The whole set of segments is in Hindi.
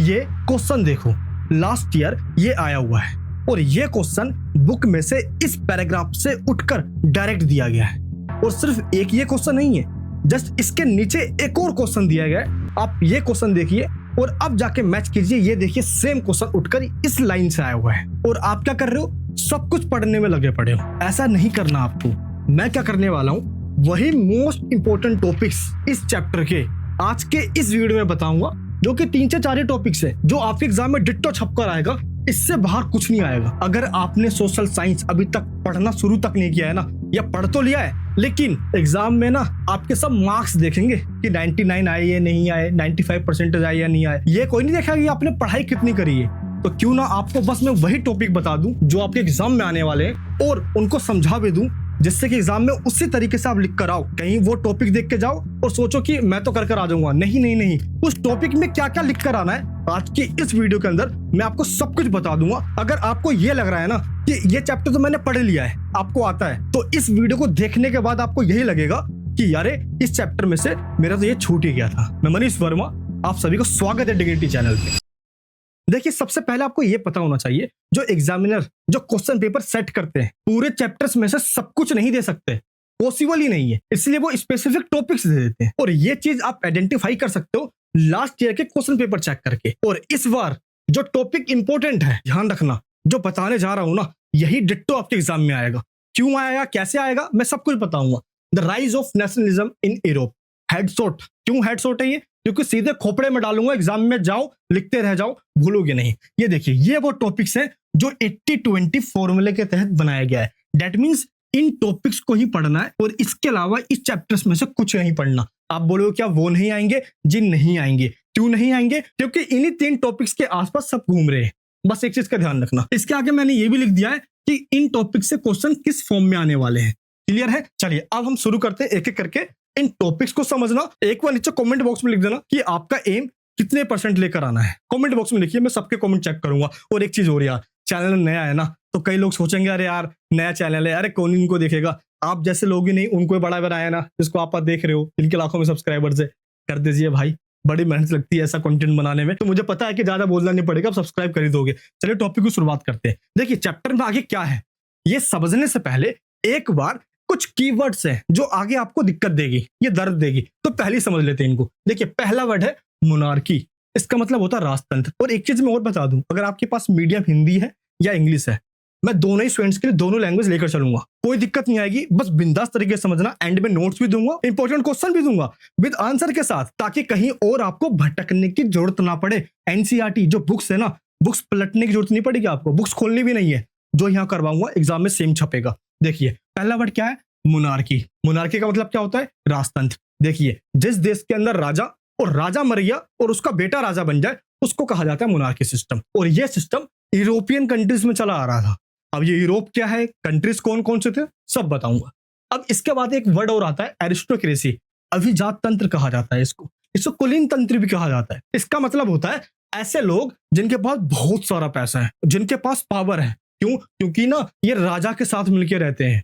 ये क्वेश्चन देखो, लास्ट ईयर ये आया हुआ है और ये क्वेश्चन बुक में से इस पैराग्राफ से उठकर डायरेक्ट दिया गया है। और सिर्फ एक ये क्वेश्चन नहीं है, जस्ट इसके नीचे एक और क्वेश्चन दिया गया है। आप ये क्वेश्चन देखिए और अब जाके मैच कीजिए। ये देखिए सेम क्वेश्चन उठकर इस लाइन से आया हुआ है और आप क्या कर रहे हो, सब कुछ पढ़ने में लगे पड़े हो। ऐसा नहीं करना आपको। मैं क्या करने वाला हूँ, वही मोस्ट इंपोर्टेंट टॉपिक्स इस चैप्टर के आज के इस वीडियो में बताऊंगा, जो कि 3 से 4 टॉपिक्स है जो आपके एग्जाम में डिट्टो छपकर आएगा। इससे बाहर कुछ नहीं आएगा। अगर आपने सोशल साइंस अभी तक पढ़ना शुरू तक नहीं किया है ना, या पढ़ तो लिया है लेकिन एग्जाम में ना आपके सब मार्क्स देखेंगे कि 99 आए या नहीं आए, 95% आए या नहीं आए। ये कोई नहीं देखा कि आपने पढ़ाई कितनी करी है। तो क्यों ना आपको बस मैं वही टॉपिक बता दूं जो आपके एग्जाम में आने वाले हैं और उनको समझा भी दूं, जिससे कि एग्जाम में उसी तरीके से आप लिख कर आओ। कहीं वो टॉपिक देख के जाओ और सोचो कि मैं तो कर आ जाऊंगा। नहीं नहीं नहीं, उस टॉपिक में क्या क्या लिख कर आना है आज की इस वीडियो के अंदर मैं आपको सब कुछ बता दूंगा। अगर आपको ये लग रहा है ना कि ये चैप्टर तो मैंने पढ़ लिया है, आपको आता है, तो इस वीडियो को देखने के बाद आपको यही लगेगा कि यार इस चैप्टर में से मेरा तो ये छूट ही गया था। मैं मनीष वर्मा, आप सभी को स्वागत है डिग्निटी चैनल पे। देखिए, सबसे पहले आपको ये पता होना चाहिए, जो एग्जामिनर जो क्वेश्चन पेपर सेट करते हैं पूरे चैप्टर्स में से सब कुछ नहीं दे सकते, पॉसिबल ही नहीं है। इसलिए वो स्पेसिफिक टॉपिक्स दे देते हैं और ये चीज आप आइडेंटिफाई कर सकते हो लास्ट ईयर के क्वेश्चन पेपर चेक करके। और इस बार जो टॉपिक इंपॉर्टेंट है, ध्यान रखना, जो बताने जा रहा हूं ना, यही डिट्टो आपके एग्जाम में आएगा। क्यों आएगा, कैसे आएगा, मैं सब कुछ बताऊंगा। The rise of nationalism in Europe. Headshot. क्यों हेडशॉट है ये? क्योंकि सीधे खोपड़े में डालूंगा, एग्जाम में जाओ, लिखते रह जाओ, भूलोगे नहीं। ये देखिए, ये वो टॉपिक्स हैं जो 80-20 फॉर्मूले के तहत बनाया गया है। दैट मींस इन टॉपिक्स को ही पढ़ना है और इसके अलावा इस चैप्टर्स में से कुछ नहीं पढ़ना। आप बोलोगे क्या वो नहीं आएंगे? जी नहीं आएंगे। क्यों नहीं आएंगे? क्योंकि इन्हीं 3 टॉपिक्स के आसपास सब घूम रहे हैं। बस एक चीज का ध्यान रखना। इसके आगे मैंने ये भी लिख दिया है कि इन टॉपिक से क्वेश्चन किस फॉर्म में आने वाले हैं। क्लियर है? चलिए अब हम शुरू करते हैं एक एक करके इन टॉपिक्स को समझना। एक बार नीचे कमेंट बॉक्स में लिख देना कि आपका एम कितने % लेकर आना है। कमेंट बॉक्स में लिखिए, मैं सबके कमेंट चेक करूंगा। और एक चीज और यार, चैनल नया है ना, तो कई लोग सोचेंगे अरे यार नया चैनल है, अरे कौन इनको देखेगा। आप जैसे लोग ही नहीं, उनको बड़ा बनाया ना, जिसको आप देख रहे हो, इनके लाखों में सब्सक्राइबर्स है, कर दीजिए भाई। बड़ी मेहनत लगती है ऐसा कंटेंट बनाने में, तो मुझे पता है कि ज्यादा बोलना नहीं पड़ेगा, आप सब्सक्राइब कर ही दोगे। चलिए टॉपिक की शुरुआत करते हैं। देखिए चैप्टर में आगे क्या है ये समझने से पहले एक बार कुछ कीवर्ड्स हैं जो आगे आपको दिक्कत देगी, ये दर्द देगी, तो पहले समझ लेते हैं इनको। देखिए पहला वर्ड है मोनार्की। इसका मतलब होता है राजतंत्र। और एक चीज मैं और बता दूं, अगर आपके पास मीडियम हिंदी है या इंग्लिश है, मैं दोनों ही स्टूडेंट्स के लिए दोनों लैंग्वेज लेकर चलूंगा, कोई दिक्कत नहीं आएगी। बस बिंदास तरीके से समझना। एंड में नोट्स भी दूंगा, इंपॉर्टेंट क्वेश्चन भी दूंगा विद आंसर के साथ, ताकि कहीं और आपको भटकने की जरूरत ना पड़े। एनसीईआरटी जो बुक्स है ना, बुक्स पलटने की जरूरत नहीं पड़ेगी आपको, बुक्स खोलनी भी नहीं है। जो यहाँ करवाऊंगा एग्जाम में सेम छपेगा। देखिए पहला वर्ड क्या है? मोनार्की। मोनार्की का मतलब क्या होता है? राजतंत्र। देखिए जिस देश के अंदर राजा और राजा मर गया और उसका बेटा राजा बन जाए, उसको कहा जाता है मोनार्की सिस्टम। और ये सिस्टम यूरोपियन कंट्रीज में चला आ रहा था। अब ये यूरोप क्या है, कंट्रीज कौन कौन से थे, सब बताऊंगा। अब इसके बाद एक वर्ड और आता है एरिस्टोक्रेसी। अभिजात तंत्र कहा जाता है इसको। इसको कुलीन तंत्र भी कहा जाता है। इसका मतलब होता है ऐसे लोग जिनके पास बहुत सारा पैसा है, जिनके पास पावर है। क्यों? क्योंकि ना ये राजा के साथ मिलकर रहते हैं,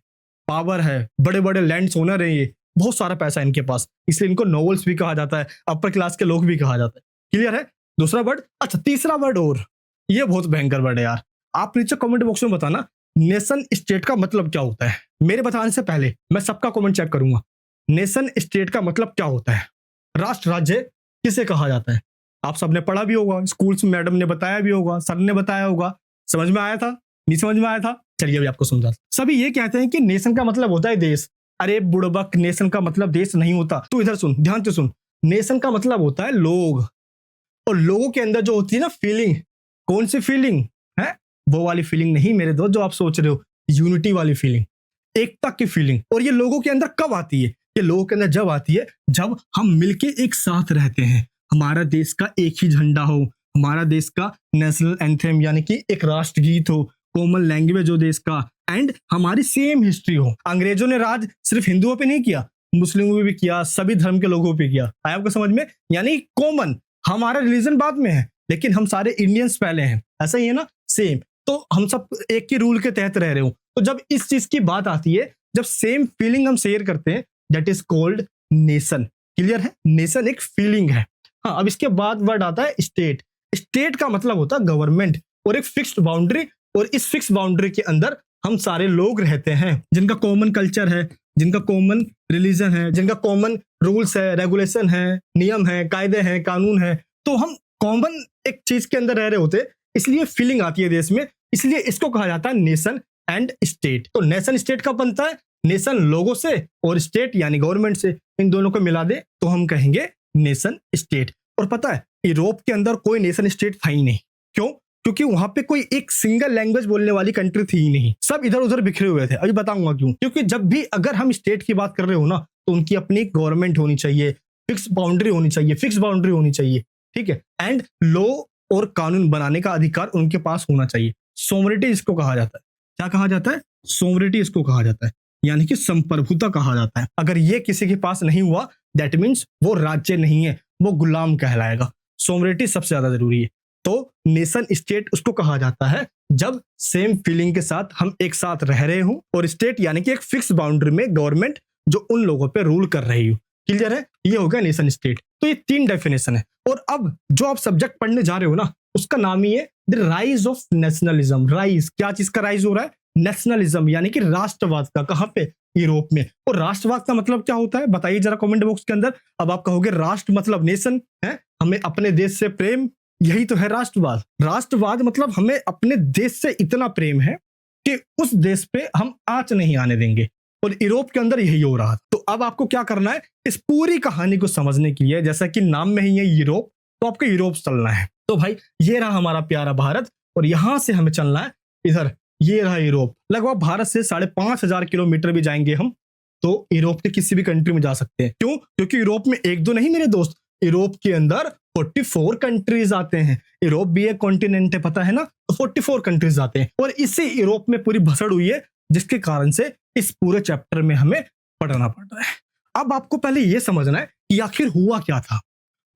पावर है, बड़े बड़े लैंड्स ओनर है, ये बहुत सारा पैसा है इनके पास, इसलिए इनको नोबल्स भी कहा जाता है, अपर क्लास के लोग भी कहा जाता है। क्लियर है? दूसरा वर्ड। अच्छा तीसरा वर्ड, और ये बहुत भयंकर वर्ड है यार। आप नीचे कमेंट बॉक्स में बताना नेशन स्टेट का मतलब क्या होता है। मेरे बताने से पहले मैं सबका कमेंट चेक करूंगा। नेशन स्टेट का मतलब क्या होता है? राष्ट्र राज्य किसे कहा जाता है? आप सबने पढ़ा भी होगा, स्कूल्स में मैडम ने बताया भी होगा, सर ने बताया होगा। समझ में आया था? नहीं समझ में आया था? चलिए अभी आपको समझा। सभी ये कहते हैं कि नेशन का मतलब होता है देश। अरे बुड़बक, नेशन का मतलब देश नहीं होता। तू इधर सुन, ध्यान से सुन। नेशन का मतलब होता है लोग, और लोगों के अंदर जो होती है ना फीलिंग, कौन सी फीलिंग है? वो वाली फीलिंग नहीं मेरे दोस्त जो आप सोच रहे हो, यूनिटी वाली फीलिंग, एकता की फीलिंग। और ये लोगों के अंदर कब आती है? ये लोगों के अंदर जब आती है जब हम मिलके एक साथ रहते हैं। हमारा देश का एक ही झंडा हो, हमारा देश का नेशनल एंथेम यानी कि एक राष्ट्रगीत हो, कॉमन लैंग्वेज हो देश का, एंड हमारी सेम हिस्ट्री हो। अंग्रेजों ने राज सिर्फ हिंदुओं पे नहीं किया, मुस्लिमों पे भी किया, सभी धर्म के लोगों पे किया। आया आपको समझ में? यानी कॉमन, हमारा रिलीजन बाद में है लेकिन हम सारे इंडियंस पहले हैं। ऐसा ही है ना, सेम। तो हम सब एक ही रूल के तहत रह रहे हो। तो जब इस चीज की बात आती है, जब सेम फीलिंग हम शेयर करते हैं, that is called nation. Clear है? नेशन एक फीलिंग है। हाँ, अब इसके बाद वर्ड आता है स्टेट। स्टेट का मतलब होता है गवर्नमेंट और एक फिक्स्ड बाउंड्री, और इस फिक्स बाउंड्री के अंदर हम सारे लोग रहते हैं जिनका कॉमन कल्चर है, जिनका कॉमन रिलीजन है, जिनका कॉमन रूल्स है, रेगुलेशन है, नियम है, कायदे हैं, कानून है। तो हम कॉमन एक चीज के अंदर रह रहे होते, इसलिए फीलिंग आती है देश में, इसलिए इसको कहा जाता है नेशन एंड स्टेट। तो नेशन स्टेट कब बनता है? नेशन लोगों से और स्टेट यानी गवर्नमेंट से, इन दोनों को मिला दे तो हम कहेंगे नेशन स्टेट। और पता है यूरोप के अंदर कोई नेशन स्टेट था ही नहीं। क्यों? क्योंकि वहां पे कोई एक सिंगल लैंग्वेज बोलने वाली कंट्री थी ही नहीं, सब इधर उधर बिखरे हुए थे। अभी बताऊंगा क्यों। क्योंकि जब भी अगर हम स्टेट की बात कर रहे हो ना, तो उनकी अपनी गवर्नमेंट होनी चाहिए, फिक्स बाउंड्री होनी चाहिए, फिक्स बाउंड्री होनी चाहिए, ठीक है, एंड लॉ और कानून बनाने का अधिकार उनके पास होना चाहिए। सोवरेनिटी इसको कहा जाता है। क्या कहा जाता है? सोवरेनिटी इसको कहा जाता है, यानी कि संप्रभुता कहा जाता है। अगर ये किसी के पास नहीं हुआ, दैट मीन्स वो राज्य नहीं है, वो गुलाम कहलाएगा। सोवरेनिटी सबसे ज्यादा जरूरी है। तो नेशन स्टेट उसको कहा जाता है जब सेम फीलिंग के साथ हम एक साथ रह रहे हो, और स्टेट यानी कि एक फिक्स बाउंड्री में गवर्नमेंट जो उन लोगों पे रूल कर रही हो। क्लियर है? ये हो गया नेशन स्टेट। तो ये 3 डेफिनेशन है। और अब जो आप सब्जेक्ट पढ़ने जा रहे हो ना, उसका नाम ही है the rise of nationalism. Rise, क्या चीज का राइज हो रहा है? नेशनलिज्म, यानी कि राष्ट्रवाद का। कहां पे? यूरोप में। और राष्ट्रवाद का मतलब क्या होता है बताइए जरा कमेंट बॉक्स के अंदर। अब आप कहोगे राष्ट्र मतलब नेशन है, हमें अपने देश से प्रेम, यही तो है राष्ट्रवाद। राष्ट्रवाद मतलब हमें अपने देश से इतना प्रेम है कि उस देश पे हम आंच नहीं आने देंगे, और यूरोप के अंदर यही हो रहा। तो अब आपको क्या करना है इस पूरी कहानी को समझने के लिए, जैसा कि नाम में ही है यूरोप, तो आपको यूरोप चलना है। तो भाई ये रहा हमारा प्यारा भारत, और यहां से हमें चलना है इधर, ये रहा यूरोप। लगभग भारत से 5,500 किलोमीटर भी जाएंगे हम तो यूरोप के किसी भी कंट्री में जा सकते हैं। क्यों? क्योंकि यूरोप में एक दो नहीं मेरे दोस्त, यूरोप के अंदर 44 कंट्रीज आते हैं। यूरोप भी एक कॉन्टिनेंट है, पता है ना, तो 44 कंट्रीज आते हैं, और इसी यूरोप में पूरी भसड़ हुई है, जिसके कारण से इस पूरे चैप्टर में हमें पढ़ना पड़ रहा है। अब आपको पहले यह समझना है कि आखिर हुआ क्या था,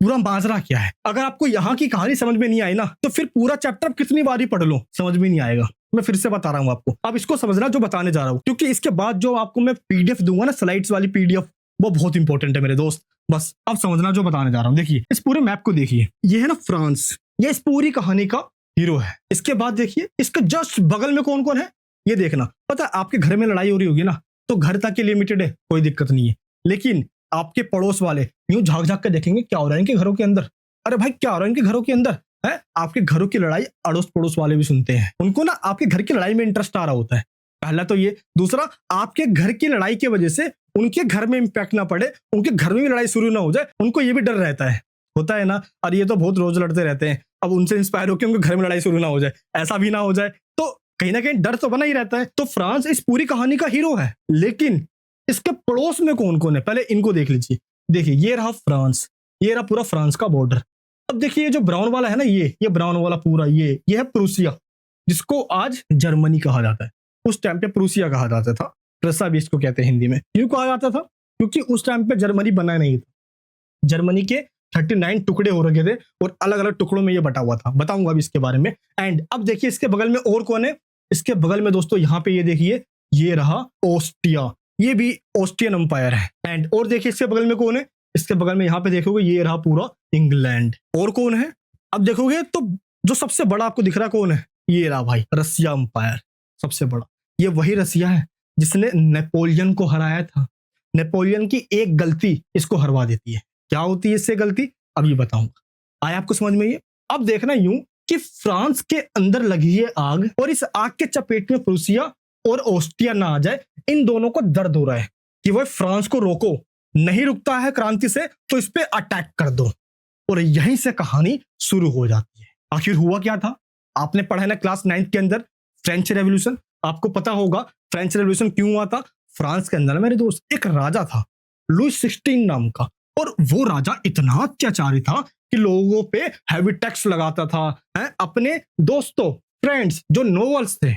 पूरा माजरा क्या है। अगर आपको यहाँ की कहानी समझ में नहीं आई ना, तो फिर पूरा चैप्टर कितनी बार ही पढ़ लो समझ में नहीं आएगा। मैं फिर से बता रहा हूँ आपको, अब इसको समझना जो बताने जा रहा हूँ, क्योंकि इसके बाद जो आपको मैं पीडीएफ दूंगा ना, स्लाइड्स वाली पीडीएफ, वो बहुत इंपॉर्टेंट है मेरे दोस्त। बस अब समझना जो बताने जा रहा हूँ। देखिए इस पूरे मैप को देखिए, ये है ना फ्रांस, ये इस पूरी कहानी का हीरो है। इसके बाद देखिए इसके जस्ट बगल में कौन कौन है, ये देखना। पता है आपके घर में लड़ाई हो रही होगी ना, तो घर तक के लिमिटेड है, कोई दिक्कत नहीं है, लेकिन आपके पड़ोस वाले यूं झांक झांक कर देखेंगे क्या हो रहा है इनके घरों के अंदर। अरे भाई क्या हो रहा है इनके घरों के अंदर है। आपके घरों की लड़ाई अड़ोस पड़ोस वाले भी सुनते हैं, उनको ना आपके घर की लड़ाई में इंटरेस्ट आ रहा होता है। पहला तो ये, दूसरा आपके घर की लड़ाई की वजह से उनके घर में इंपैक्ट ना पड़े, उनके घर में भी लड़ाई शुरू ना हो जाए, उनको ये भी डर रहता है, होता है ना। और ये तो बहुत रोज लड़ते रहते हैं, अब उनसे इंस्पायर होकर उनके घर में लड़ाई शुरू ना हो जाए, ऐसा भी ना हो जाए, तो कहीं ना कहीं डर तो बना ही रहता है। तो फ्रांस इस पूरी कहानी का हीरो है, लेकिन इसके पड़ोस में कौन कौन है पहले इनको देख लीजिए। देखिए ये रहा फ्रांस, ये रहा पूरा फ्रांस का बॉर्डर। अब देखिए जो ब्राउन वाला है ना, ये ब्राउन वाला पूरा ये है प्रूसिया, जिसको आज जर्मनी कहा जाता है। उस टाइम पे प्रूसिया कहा जाता था, प्रसा भी इसको कहते हैं हिंदी में। क्यों कहा जाता था? क्योंकि उस टाइम पे जर्मनी बना नहीं था, जर्मनी के 39 टुकड़े हो रखे थे और अलग अलग टुकड़ों में ये बटा हुआ था, बताऊंगा अभी इसके बारे में। एंड अब देखिए इसके बगल में और कौन है, इसके बगल में दोस्तों यहाँ पे ये देखिए, ये रहा ऑस्ट्रिया, ये भी ऑस्ट्रियन एम्पायर है। एंड और देखिए इसके बगल में कौन है, इसके बगल में यहाँ पे देखोगे ये रहा पूरा इंग्लैंड। और कौन है अब देखोगे तो जो सबसे बड़ा आपको दिख रहा कौन है, ये रहा भाई रसिया एम्पायर, सबसे बड़ा। ये वही रसिया है जिसने नेपोलियन को हराया था। नेपोलियन की एक गलती इसको हरवा देती है। क्या होती है इससे गलती, अब ये बताऊंगा। आया आपको समझ में ये? अब देखना यूं कि फ्रांस के अंदर लगी है आग, और इस आग के चपेट में प्रूसिया और ऑस्ट्रिया ना आ जाए। इन दोनों को दर्द हो रहा है कि वह फ्रांस को रोको, नहीं रुकता है क्रांति से तो इस पे अटैक कर दो, और यहीं से कहानी शुरू हो जाती है। आखिर हुआ क्या था, आपने पढ़ा है ना क्लास 9 के अंदर, फ्रेंच रेवोल्यूशन। आपको पता होगा फ्रेंच रेवोल्यूशन क्यों हुआ था। फ्रांस के अंदर मेरे दोस्त एक राजा था लुई 16 नाम का, और वो राजा इतना अत्याचारी था कि लोगों पे हैवी टैक्स लगाता था। अपने दोस्तों, फ्रेंड्स जो नोबल्स थे,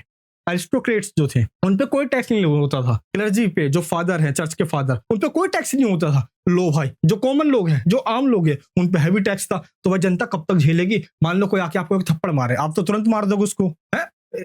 एरिस्टोक्रेट्स जो थे, उन पे कोई टैक्स नहीं होता था। क्लर्जी पे जो फादर हैं, चर्च के फादर, उन पे कोई टैक्स नहीं होता था। लो भाई जो कॉमन लोग हैं, जो आम लोग हैं, उन पे हैवी टैक्स था। तो वह जनता कब तक झेलेगी। मान लो कोई आके आपको एक थप्पड़ मारे, आप तो तुरंत मार दोगे उसको,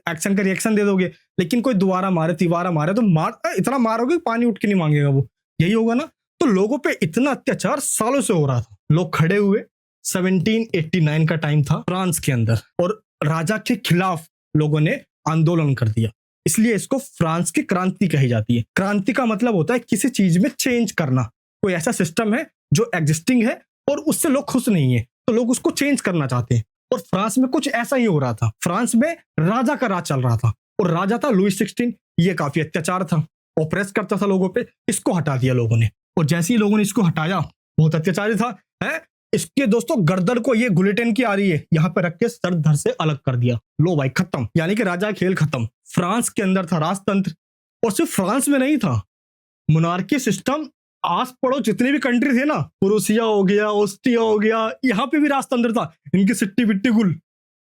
एक्शन का रिएक्शन दे दोगे। लेकिन कोई दोबारा मारे, तिबारा मारे, तो इतना मारोगे पानी उठ के नहीं मांगेगा वो, यही होगा ना। तो लोगों पे इतना अत्याचार सालों से हो रहा था। लोग खड़े हुए, 1789 का टाइम था फ्रांस के अंदर, और राजा के खिलाफ लोगों ने आंदोलन कर दिया, इसलिए इसको फ्रांस की क्रांति कही जाती है। क्रांति का मतलब होता है किसी चीज में चेंज करना, कोई ऐसा सिस्टम है जो एग्जिस्टिंग है और उससे लोग खुश नहीं है, तो लोग उसको चेंज करना चाहते हैं। और फ्रांस में कुछ ऐसा ही हो रहा था। फ्रांस में राजा का राज चल रहा था, और राजा था लुई 16। ये काफी अत्याचार था, ऑपरेस करता था लोगों पे। इसको हटा दिया लोगों ने, और जैसे ही लोगों ने इसको हटाया, बहुत अत्याचारी था है, इसके दोस्तों गर्दन को ये गुलेटिन की आ रही है, यहाँ पे रख के सर धड़ से अलग कर दिया। लो भाई खत्म, यानी कि राजा खेल खत्म। फ्रांस के अंदर था राजतंत्र, और सिर्फ फ्रांस में नहीं था, मोनार्की सिस्टम आस पड़ोस जितने भी कंट्री थे ना, प्रूसिया हो गया, ऑस्ट्रिया हो गया, यहाँ पे भी राजतंत्र था। इनकी सिट्टी बिट्टी गुल,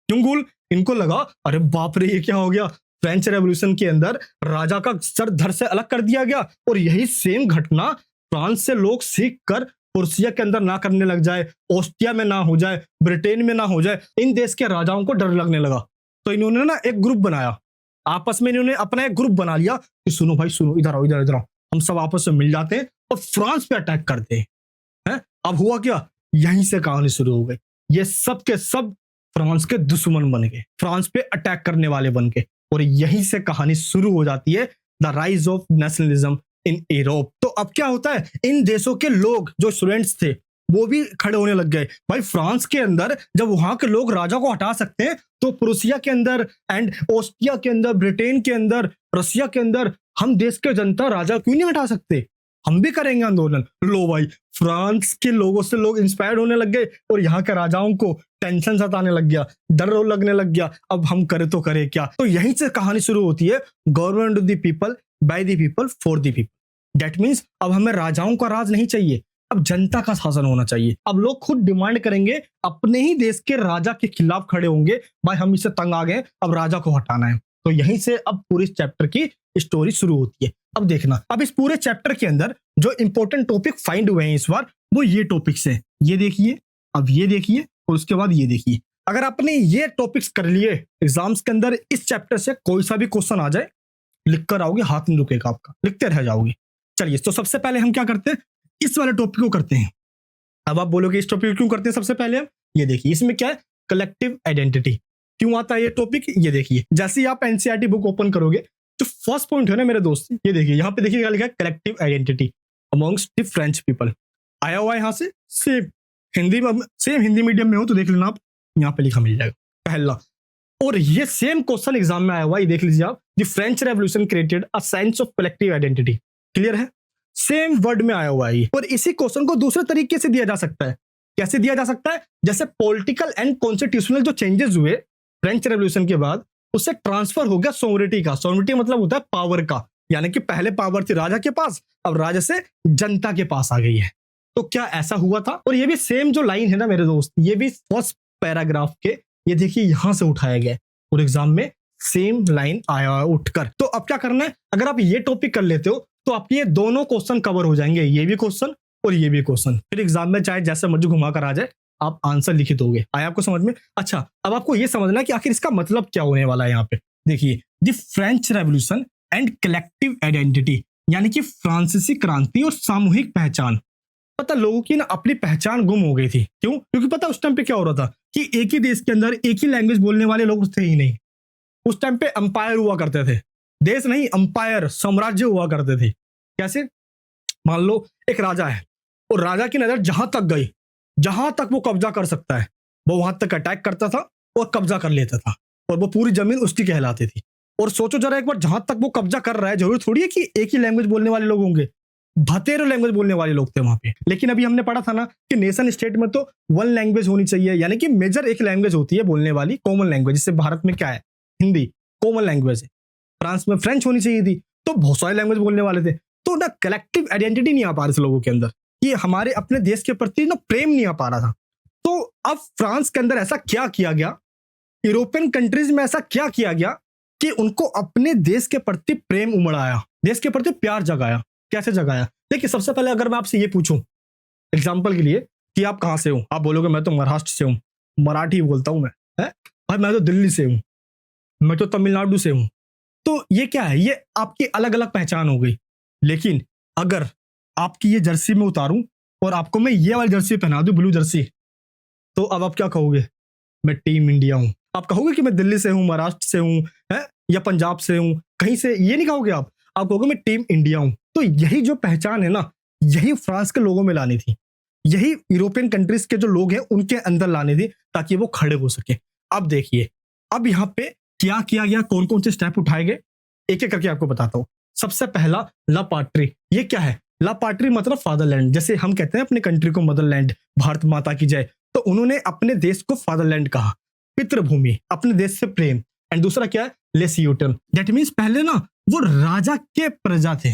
क्यों गुल? इनको लगा अरे बाप रे ये क्या हो गया, फ्रेंच रेवोल्यूशन के अंदर राजा का सर धड़ से अलग कर दिया गया। और यही सेम घटना फ्रांस से लोग सीख कर प्रूसिया के अंदर ना करने लग जाए, ऑस्ट्रिया में ना हो जाए, ब्रिटेन में ना हो जाए। इन देश के राजाओं को डर लगने लगा, तो इन्होंने ना एक ग्रुप बनाया, आपस में इन्होंने अपना एक ग्रुप बना लिया कि सुनो भाई सुनो, इधर आओ, इधर इधर आओ, हम सब आपस में मिल जाते हैं और फ्रांस पे अटैक करते हैं। अब हुआ क्या, यहीं से कहानी शुरू हो गई। ये सब के सब फ्रांस के दुश्मन बन गए, फ्रांस पे अटैक करने वाले बन गए, और यहीं से कहानी शुरू हो जाती है, the rise of nationalism in Europe. तो अब क्या होता है, इन देशों के लोग जो स्टूडेंट्स थे वो भी खड़े होने लग गए। भाई फ्रांस के अंदर जब वहां के लोग राजा को हटा सकते हैं, तो प्रूसिया के अंदर एंड ऑस्ट्रिया के अंदर, ब्रिटेन के अंदर, रसिया के अंदर हम देश के जनता राजा क्यों नहीं हटा सकते, हम भी करेंगे आंदोलन। लो भाई, फ्रांस के लोगों से लोग इंस्पायर्ड होने लग गए, और यहाँ के राजाओं को टेंशन सताने लग गया, डर लगने लग गया, अब हम करे तो करे क्या। तो यहीं से कहानी शुरू होती है, government of the people, by the people, for the people. That means अब हमें राजाओं का राज नहीं चाहिए, अब जनता का शासन होना चाहिए। अब लोग खुद डिमांड करेंगे, अपने ही देश के राजा के खिलाफ खड़े होंगे, भाई हम इससे तंग आ गए, अब राजा को हटाना है। तो यहीं से अब पूरे चैप्टर की स्टोरी शुरू होती है। अब देखना, अब इस पूरे चैप्टर के अंदर जो इंपॉर्टेंट टॉपिक फाइंड हुए हैं इस बार, वो ये टॉपिक्स हैं। ये देखिए, अब ये देखिए, और उसके बाद ये देखिए। अगर आपने ये टॉपिक्स कर लिए, एग्जाम्स के अंदर इस चैप्टर से कोई सा भी क्वेश्चन आ जाए, लिख कर आओगे, हाथ नहीं रुकेगा आपका, लिखते रह जाओगे। चलिए, तो सबसे पहले हम क्या करते हैं, इस वाले टॉपिक को करते हैं। अब आप बोलोगे इस टॉपिक को क्यों करते हैं सबसे पहले हम, ये देखिए इसमें क्या है, कलेक्टिव आइडेंटिटी। क्यों आता है ये टॉपिक, ये देखिए। जैसे ही आप एनसीईआरटी बुक ओपन करोगे, तो फर्स्ट पॉइंट है ना मेरे दोस्त, ये देखिए, यहाँ पे देखिए क्या लिखा है, collective identity amongst the French people. आया हुआ है यहाँ से, सेम हिंदी में, सेम हिंदी मीडियम में हो तो देख लेना आप, यहाँ पे लिखा मिल जाएगा पहला। और ये सेम क्वेश्चन एग्जाम में आया हुआ है, ये देख लीजिए आप, the French revolution created a sense of collective identity. Clear है, सेम वर्ड में आया हुआ है। और इसी क्वेश्चन को दूसरे तरीके से दिया जा सकता है। कैसे दिया जा सकता है, जैसे पॉलिटिकल एंड कॉन्स्टिट्यूशनल जो चेंजेस हुए फ्रेंच रेवोल्यूशन के बाद, उससे ट्रांसफर हो गया सोवरेनिटी का। सोवरेनिटी मतलब होता है पावर का, यानी कि पहले पावर थी राजा के पास, अब राजा से जनता के पास आ गई है। तो क्या ऐसा हुआ था? और ये भी सेम जो लाइन है ना मेरे दोस्त, ये भी फर्स्ट पैराग्राफ के, ये देखिए यहां से उठाया गया और एग्जाम में सेम लाइन आया उठकर। तो अब क्या करना है, अगर आप ये टॉपिक कर लेते हो तो आपके ये दोनों क्वेश्चन कवर हो जाएंगे, ये भी क्वेश्चन और ये भी क्वेश्चन। फिर एग्जाम में चाहे जैसे मर्जी घुमा कर आ जाए, आप आंसर लिखित दोगे। आया आपको समझ में? अच्छा, अब आपको ये समझना है कि आखिर इसका मतलब क्या होने वाला है। यहाँ पे देखिए, the French revolution and collective identity, यानी कि फ्रांसीसी क्रांति और सामूहिक पहचान। पता लोगों की ना अपनी पहचान गुम हो गई थी। क्यों? क्योंकि पता उस टाइम पे क्या हो रहा था कि एक ही देश के अंदर एक ही लैंग्वेज बोलने वाले लोग थे ही नहीं। उस टाइम पे अंपायर हुआ करते थे, देश नहीं अंपायर, साम्राज्य हुआ करते थे। कैसे? मान लो एक राजा है और राजा की नजर जहां तक गई, जहां तक वो कब्जा कर सकता है, वो वहां तक अटैक करता था और कब्जा कर लेता था, और वो पूरी जमीन उसकी कहलाती थी। और सोचो जरा एक बार, जहां तक वो कब्जा कर रहा है, जरूरी थोड़ी है कि एक ही लैंग्वेज बोलने वाले लोग होंगे, बतेरों लैंग्वेज बोलने वाले लोग थे वहां पे। लेकिन अभी हमने पढ़ा था ना कि नेशन स्टेट में तो वन लैंग्वेज होनी चाहिए, यानी कि मेजर एक लैंग्वेज होती है बोलने वाली, कॉमन लैंग्वेज। जैसे भारत में क्या है, हिंदी कॉमन लैंग्वेज है, फ्रांस में फ्रेंच होनी चाहिए थी, तो बहुत सारे लैंग्वेज बोलने वाले थे। तो ना कलेक्टिव आइडेंटिटी नहीं आ पा रही थी लोगों के अंदर, कि हमारे अपने देश के प्रति ना प्रेम नहीं आ पा रहा था। तो अब फ्रांस के अंदर ऐसा क्या किया गया, यूरोपियन कंट्रीज में ऐसा क्या किया गया कि उनको अपने देश के प्रति प्रेम उमड़ाया, देश के प्रति प्यार जगाया। कैसे जगाया? देखिए, सबसे पहले अगर मैं आपसे ये पूछूं एग्जाम्पल के लिए कि आप कहां से हो, आप बोलोगे मैं तो महाराष्ट्र से हूं, मराठी बोलता हूं मैं, है भाई, मैं तो दिल्ली से हूं, मैं तो तमिलनाडु से हूं। तो ये क्या है, ये आपकी अलग अलग पहचान हो गई। लेकिन अगर आपकी ये जर्सी में उतारूं और आपको मैं ये वाली जर्सी पहना दूं, ब्लू जर्सी, तो अब आप क्या कहोगे? मैं टीम इंडिया हूं। आप कहोगे कि मैं दिल्ली से हूं, महाराष्ट्र से हूं, है या पंजाब से हूं, कहीं से, ये नहीं कहोगे आप कहोगे मैं टीम इंडिया हूं। तो यही जो पहचान है ना, यही फ्रांस के लोगों में लानी थी, यही यूरोपियन कंट्रीज के जो लोग हैं उनके अंदर लानी थी, ताकि वो खड़े हो सके। अब देखिए, अब यहाँ पे क्या किया गया, कौन कौन से स्टेप उठाए गए, एक एक करके आपको बताता हूँ। सबसे पहला, ला पाट्री। ये क्या है? ला पाट्री मतलब फादरलैंड। जैसे हम कहते हैं अपने कंट्री को मदरलैंड, भारत माता की जय, तो उन्होंने अपने देश को फादरलैंड कहा, पितृभूमि, अपने देश से प्रेम। एंड दूसरा क्या है? लेसियोटन। दैट मीन्स पहले ना वो राजा के प्रजा थे,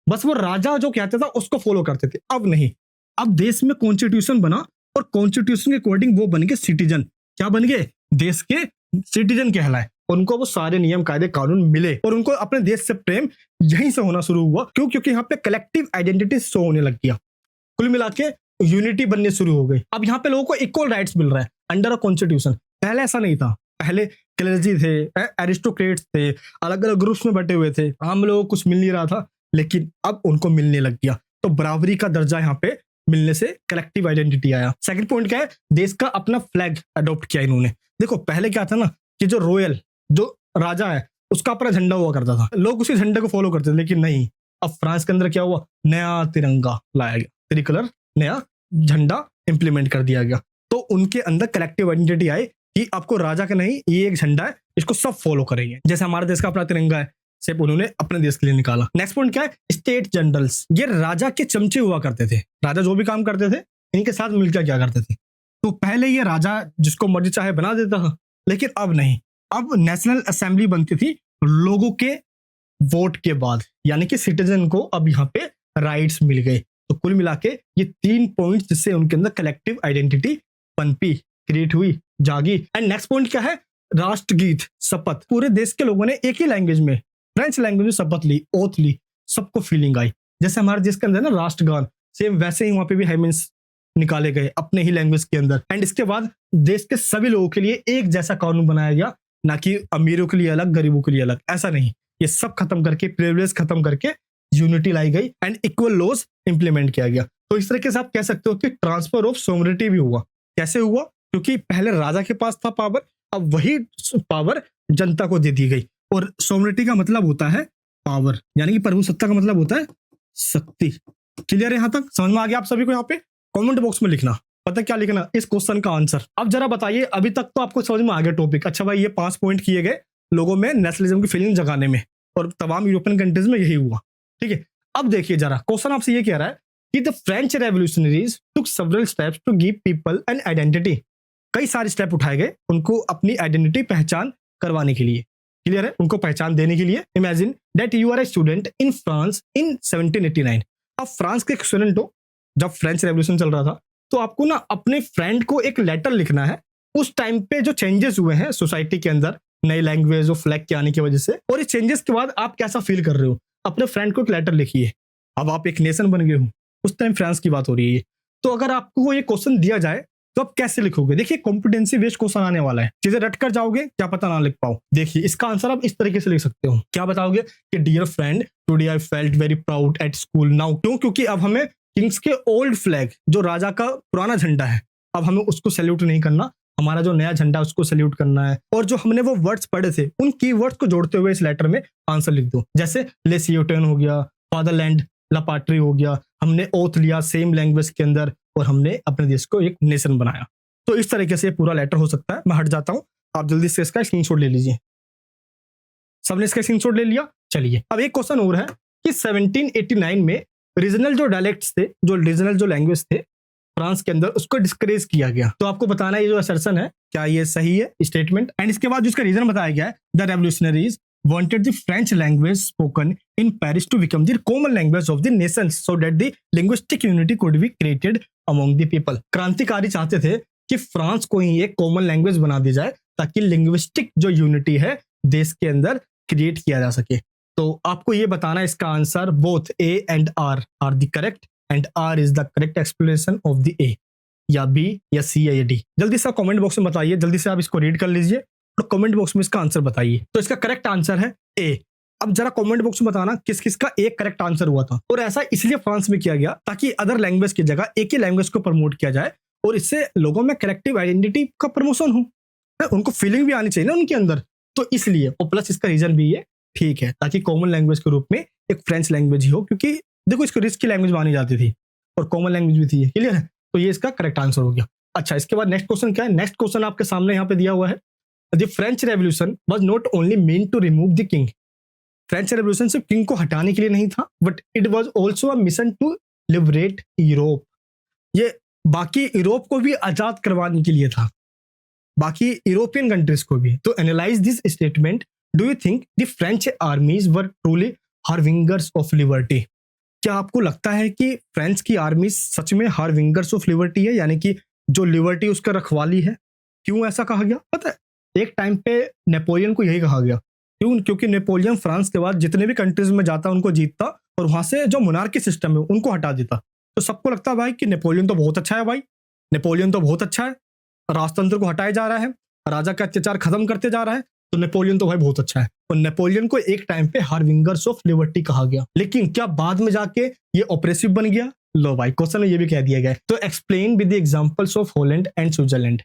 बस वो राजा जो कहता था उसको फॉलो करते थे। अब नहीं, अब देश में कॉन्स्टिट्यूशन बना और कॉन्स्टिट्यूशन के अकॉर्डिंग वो बन गए सिटीजन। क्या बन गए? देश के सिटीजन कहलाए। उनको वो सारे नियम कायदे कानून मिले और उनको अपने देश से प्रेम यहीं से होना शुरू हुआ। क्यों? क्योंकि यहाँ पे कलेक्टिव आइडेंटिटी शो होने लग गया, कुल मिला के यूनिटी बनने शुरू हो गई। अब यहाँ पे लोगों को इक्वल राइट्स मिल रहा है अंडर अ कॉन्स्टिट्यूशन। पहले ऐसा नहीं था। पहले क्लर्जी थे, एरिस्टोक्रेट्स थे, अलग अलग ग्रुप्स में बटे हुए थे, आम लोगों को कुछ मिल नहीं रहा था, लेकिन अब उनको मिलने लग गया। तो बराबरी का दर्जा यहाँ पे मिलने से कलेक्टिव आइडेंटिटी आया। सेकंड पॉइंट क्या है? देश का अपना फ्लैग अडॉप्ट किया इन्होंने। देखो पहले क्या था ना कि जो रॉयल, जो राजा है, उसका अपना झंडा हुआ करता था, लोग उसी झंडे को फॉलो करते थे। लेकिन नहीं, अब फ्रांस के अंदर क्या हुआ? नया तिरंगा लाया गया, त्रिकलर नया झंडा इंप्लीमेंट कर दिया गया। तो उनके अंदर कलेक्टिव आइडेंटिटी आई कि आपको राजा का नहीं, ये एक झंडा है, इसको सब फॉलो करेंगे। जैसे हमारे देश का अपना तिरंगा है, सिर्फ उन्होंने अपने देश के लिए निकाला। नेक्स्ट पॉइंट क्या है? State generals. ये राजा के चमचे हुआ करते थे। राजा जो भी काम करते थे इनके साथ मिलकर क्या करते थे। तो पहले ये राजा जिसको मर्जी चाहे बना देता था, लेकिन अब नहीं। अब नेशनल असेंबली बनती थी लोगों के वोट के बाद, यानी कि सिटीजन को अब यहाँ पे राइट्स मिल गए। तो कुल मिला के ये 3 पॉइंट्स जिससे उनके अंदर कलेक्टिव आइडेंटिटी पनपी, क्रिएट हुई, जागी। एंड नेक्स्ट पॉइंट क्या है? राष्ट्रगीत, शपथ। पूरे देश के लोगों ने एक ही लैंग्वेज में, फ्रेंच लैंग्वेज में शपथ ली, ओथ ली, सबको फीलिंग आई। जैसे हमारे देश के अंदर ना राष्ट्रगान, सेम वैसे ही वहां पे भी हाइमेंस निकाले गए अपने ही लैंग्वेज के अंदर। एंड इसके बाद देश के सभी लोगों के लिए एक जैसा कानून बनाया गया, ना कि अमीरों के लिए अलग, गरीबों के लिए अलग, ऐसा नहीं। ये सब खत्म करके, प्रिविलेज खत्म करके यूनिटी लाई गई एंड इक्वल लॉज इंप्लीमेंट किया गया। तो इस तरीके से आप कह सकते हो कि ट्रांसफर ऑफ सोवरेनिटी भी हुआ। कैसे हुआ? क्योंकि पहले राजा के पास था पावर, अब वही पावर जनता को दे दी गई। और सोवरेनिटी का मतलब होता है पावर, यानी कि प्रभुसत्ता का मतलब होता है शक्ति। क्लियर है? यहां तक समझ में आ गया आप सभी को? यहाँ पे कमेंट बॉक्स में लिखना, पता क्या लिखना इस क्वेश्चन का आंसर। अब जरा बताइए, अभी तक तो आपको समझ में आ गया टॉपिक। अच्छा भाई, ये 5 पॉइंट किए गए लोगों में नेशनलिज्म की फीलिंग जगाने में, और तमाम यूरोपियन कंट्रीज में यही हुआ। ठीक है, अब देखिए जरा, क्वेश्चन आपसे ये कह रहा है कि the French revolutionaries took several steps to give people an identity. कई सारे स्टेप उठाए गए उनको अपनी आइडेंटिटी, पहचान करवाने के लिए। क्लियर है? उनको पहचान देने के लिए। Imagine that you are a student in France in 1789। अब फ्रांस के एक स्टूडेंट हो, जब फ्रेंच रेवोल्यूशन चल रहा था, तो आपको ना अपने फ्रेंड को एक लेटर लिखना है उस टाइम पे जो चेंजेस हुए हैं सोसाइटी के अंदर, नई लैंग्वेज और फ्लैग के आने की वजह से, और इस चेंजेस के बाद आप कैसा फील कर रहे हो। अपने फ्रेंड को एक लेटर लिखिए। अब आप एक नेशन बन गए हो, उस टाइम फ्रांस की बात हो रही है। तो अगर आपको ये क्वेश्चन दिया जाए तो आप कैसे लिखोगे? देखिए, कॉम्पिटेंसी बेस्ड क्वेश्चन आने वाला है, चीजें रट कर जाओगे, क्या पता ना लिख पाओ। देखिए, इसका आंसर आप इस तरीके से लिख सकते हो। क्या बताओगे कि dear friend, today I felt very proud at school now. क्यों? क्योंकि अब हमें किंग्स के ओल्ड फ्लैग, जो राजा का पुराना झंडा है, अब हमें उसको सैल्यूट नहीं करना, हमारा जो नया झंडा है उसको सैल्यूट करना है। और जो हमने वो वर्ड्स पढ़े थे, उन की वर्ड्स को जोड़ते हुए इस लेटर में आंसर लिख दो। जैसे लेसियोटन हो गया, फादरलैंड, लापाट्री हो गया, हमने ओथ लिया सेम लैंग्वेज के अंदर, और हमने अपने देश को एक नेशन बनाया। तो इस तरीके से पूरा लेटर हो सकता है। मैं हट जाता हूं, आप जल्दी से इसका स्क्रीनशॉट ले लीजिए। सबने इसका स्क्रीनशॉट ले लिया? चलिए, अब एक क्वेश्चन और है कि 1789 में रीजनल जो डायलेक्ट्स थे, जो रीजनल जो लैंग्वेज थे फ्रांस के अंदर, उसको डिस्करेज किया गया। तो आपको बताना है ये जो असर्शन है, क्या ये सही है स्टेटमेंट। एंड इसके बाद जिसका रीजन बताया गया है, the revolutionaries wanted the French language spoken in Paris to become the common language of the nations so that the linguistic unity could be created among the people। क्रांतिकारी चाहते थे कि फ्रांस को ही एक कॉमन लैंग्वेज बना दी जाए, ताकि लिंग्विस्टिक जो यूनिटी है देश के अंदर क्रिएट किया जा सके। तो आपको ये बताना है इसका answer, both A and R are the correct, and R is the correct explanation of the A, या बी या सी या डी। जल्दी से कमेंट बॉक्स में बताइए, जल्दी से आप इसको रीड कर लीजिए और कमेंट बॉक्स में इसका आंसर बताइए। तो इसका करेक्ट आंसर है ए। अब जरा कमेंट बॉक्स में बताना किस किस का एक करेक्ट आंसर हुआ था। और ऐसा इसलिए फ्रांस में किया गया ताकि अदर लैंग्वेज की जगह एक ही लैंग्वेज को प्रमोट किया जाए और इससे लोगों में कलेक्टिव आइडेंटिटी का प्रमोशन हो, उनको फीलिंग भी आनी चाहिए ना उनके अंदर। तो इसलिए, और प्लस इसका रीजन भी ये ठीक है, ताकि कॉमन लैंग्वेज के रूप में एक फ्रेंच लैंग्वेज ही हो, क्योंकि देखो इसको रिस्क की लैंग्वेज मानी जाती थी और कॉमन लैंग्वेज भी थी, क्लियर है। तो ये इसका करेक्ट आंसर हो गया। अच्छा, इसके बाद नेक्स्ट क्वेश्चन क्या है? नेक्स्ट क्वेश्चन आपके सामने यहाँ पे दिया हुआ है, the French revolution was not only mean to remove the king. French revolution सिर्फ किंग को हटाने के लिए नहीं था, but it was also a mission to liberate Europe. ये बाकी यूरोप को भी आजाद करवाने के लिए था, बाकी यूरोपियन कंट्रीज को भी। तो analyse this statement, do you think the French armies were truly harbingers of liberty? क्या आपको लगता है कि फ्रेंच की आर्मी सच में हार्विंगर्स ऑफ लिबर्टी है, यानी कि जो लिबर्टी उसका रखवाली है? क्यों ऐसा कहा गया पता है? एक टाइम पे नेपोलियन को यही कहा गया। क्यों? क्योंकि नेपोलियन फ्रांस के बाद जितने भी कंट्रीज में जाता उनको जीतता और वहां से जो मोनार्की सिस्टम है उनको हटा देता। तो सबको लगता है भाई कि नेपोलियन तो बहुत अच्छा है, भाई नेपोलियन तो बहुत अच्छा है, राजतंत्र को हटाया जा रहा है, राजा का अत्याचार खत्म करते जा रहा है, तो नेपोलियन तो भाई बहुत अच्छा है। और नेपोलियन को एक टाइम पे हार्विंगर्स ऑफ लिबर्टी कहा गया। लेकिन क्या बाद में जाके ये ऑपरेसिव बन गया? लो भाई, क्वेश्चन में ये भी कह दिया गया है। तो explain with the examples of Holland and Switzerland.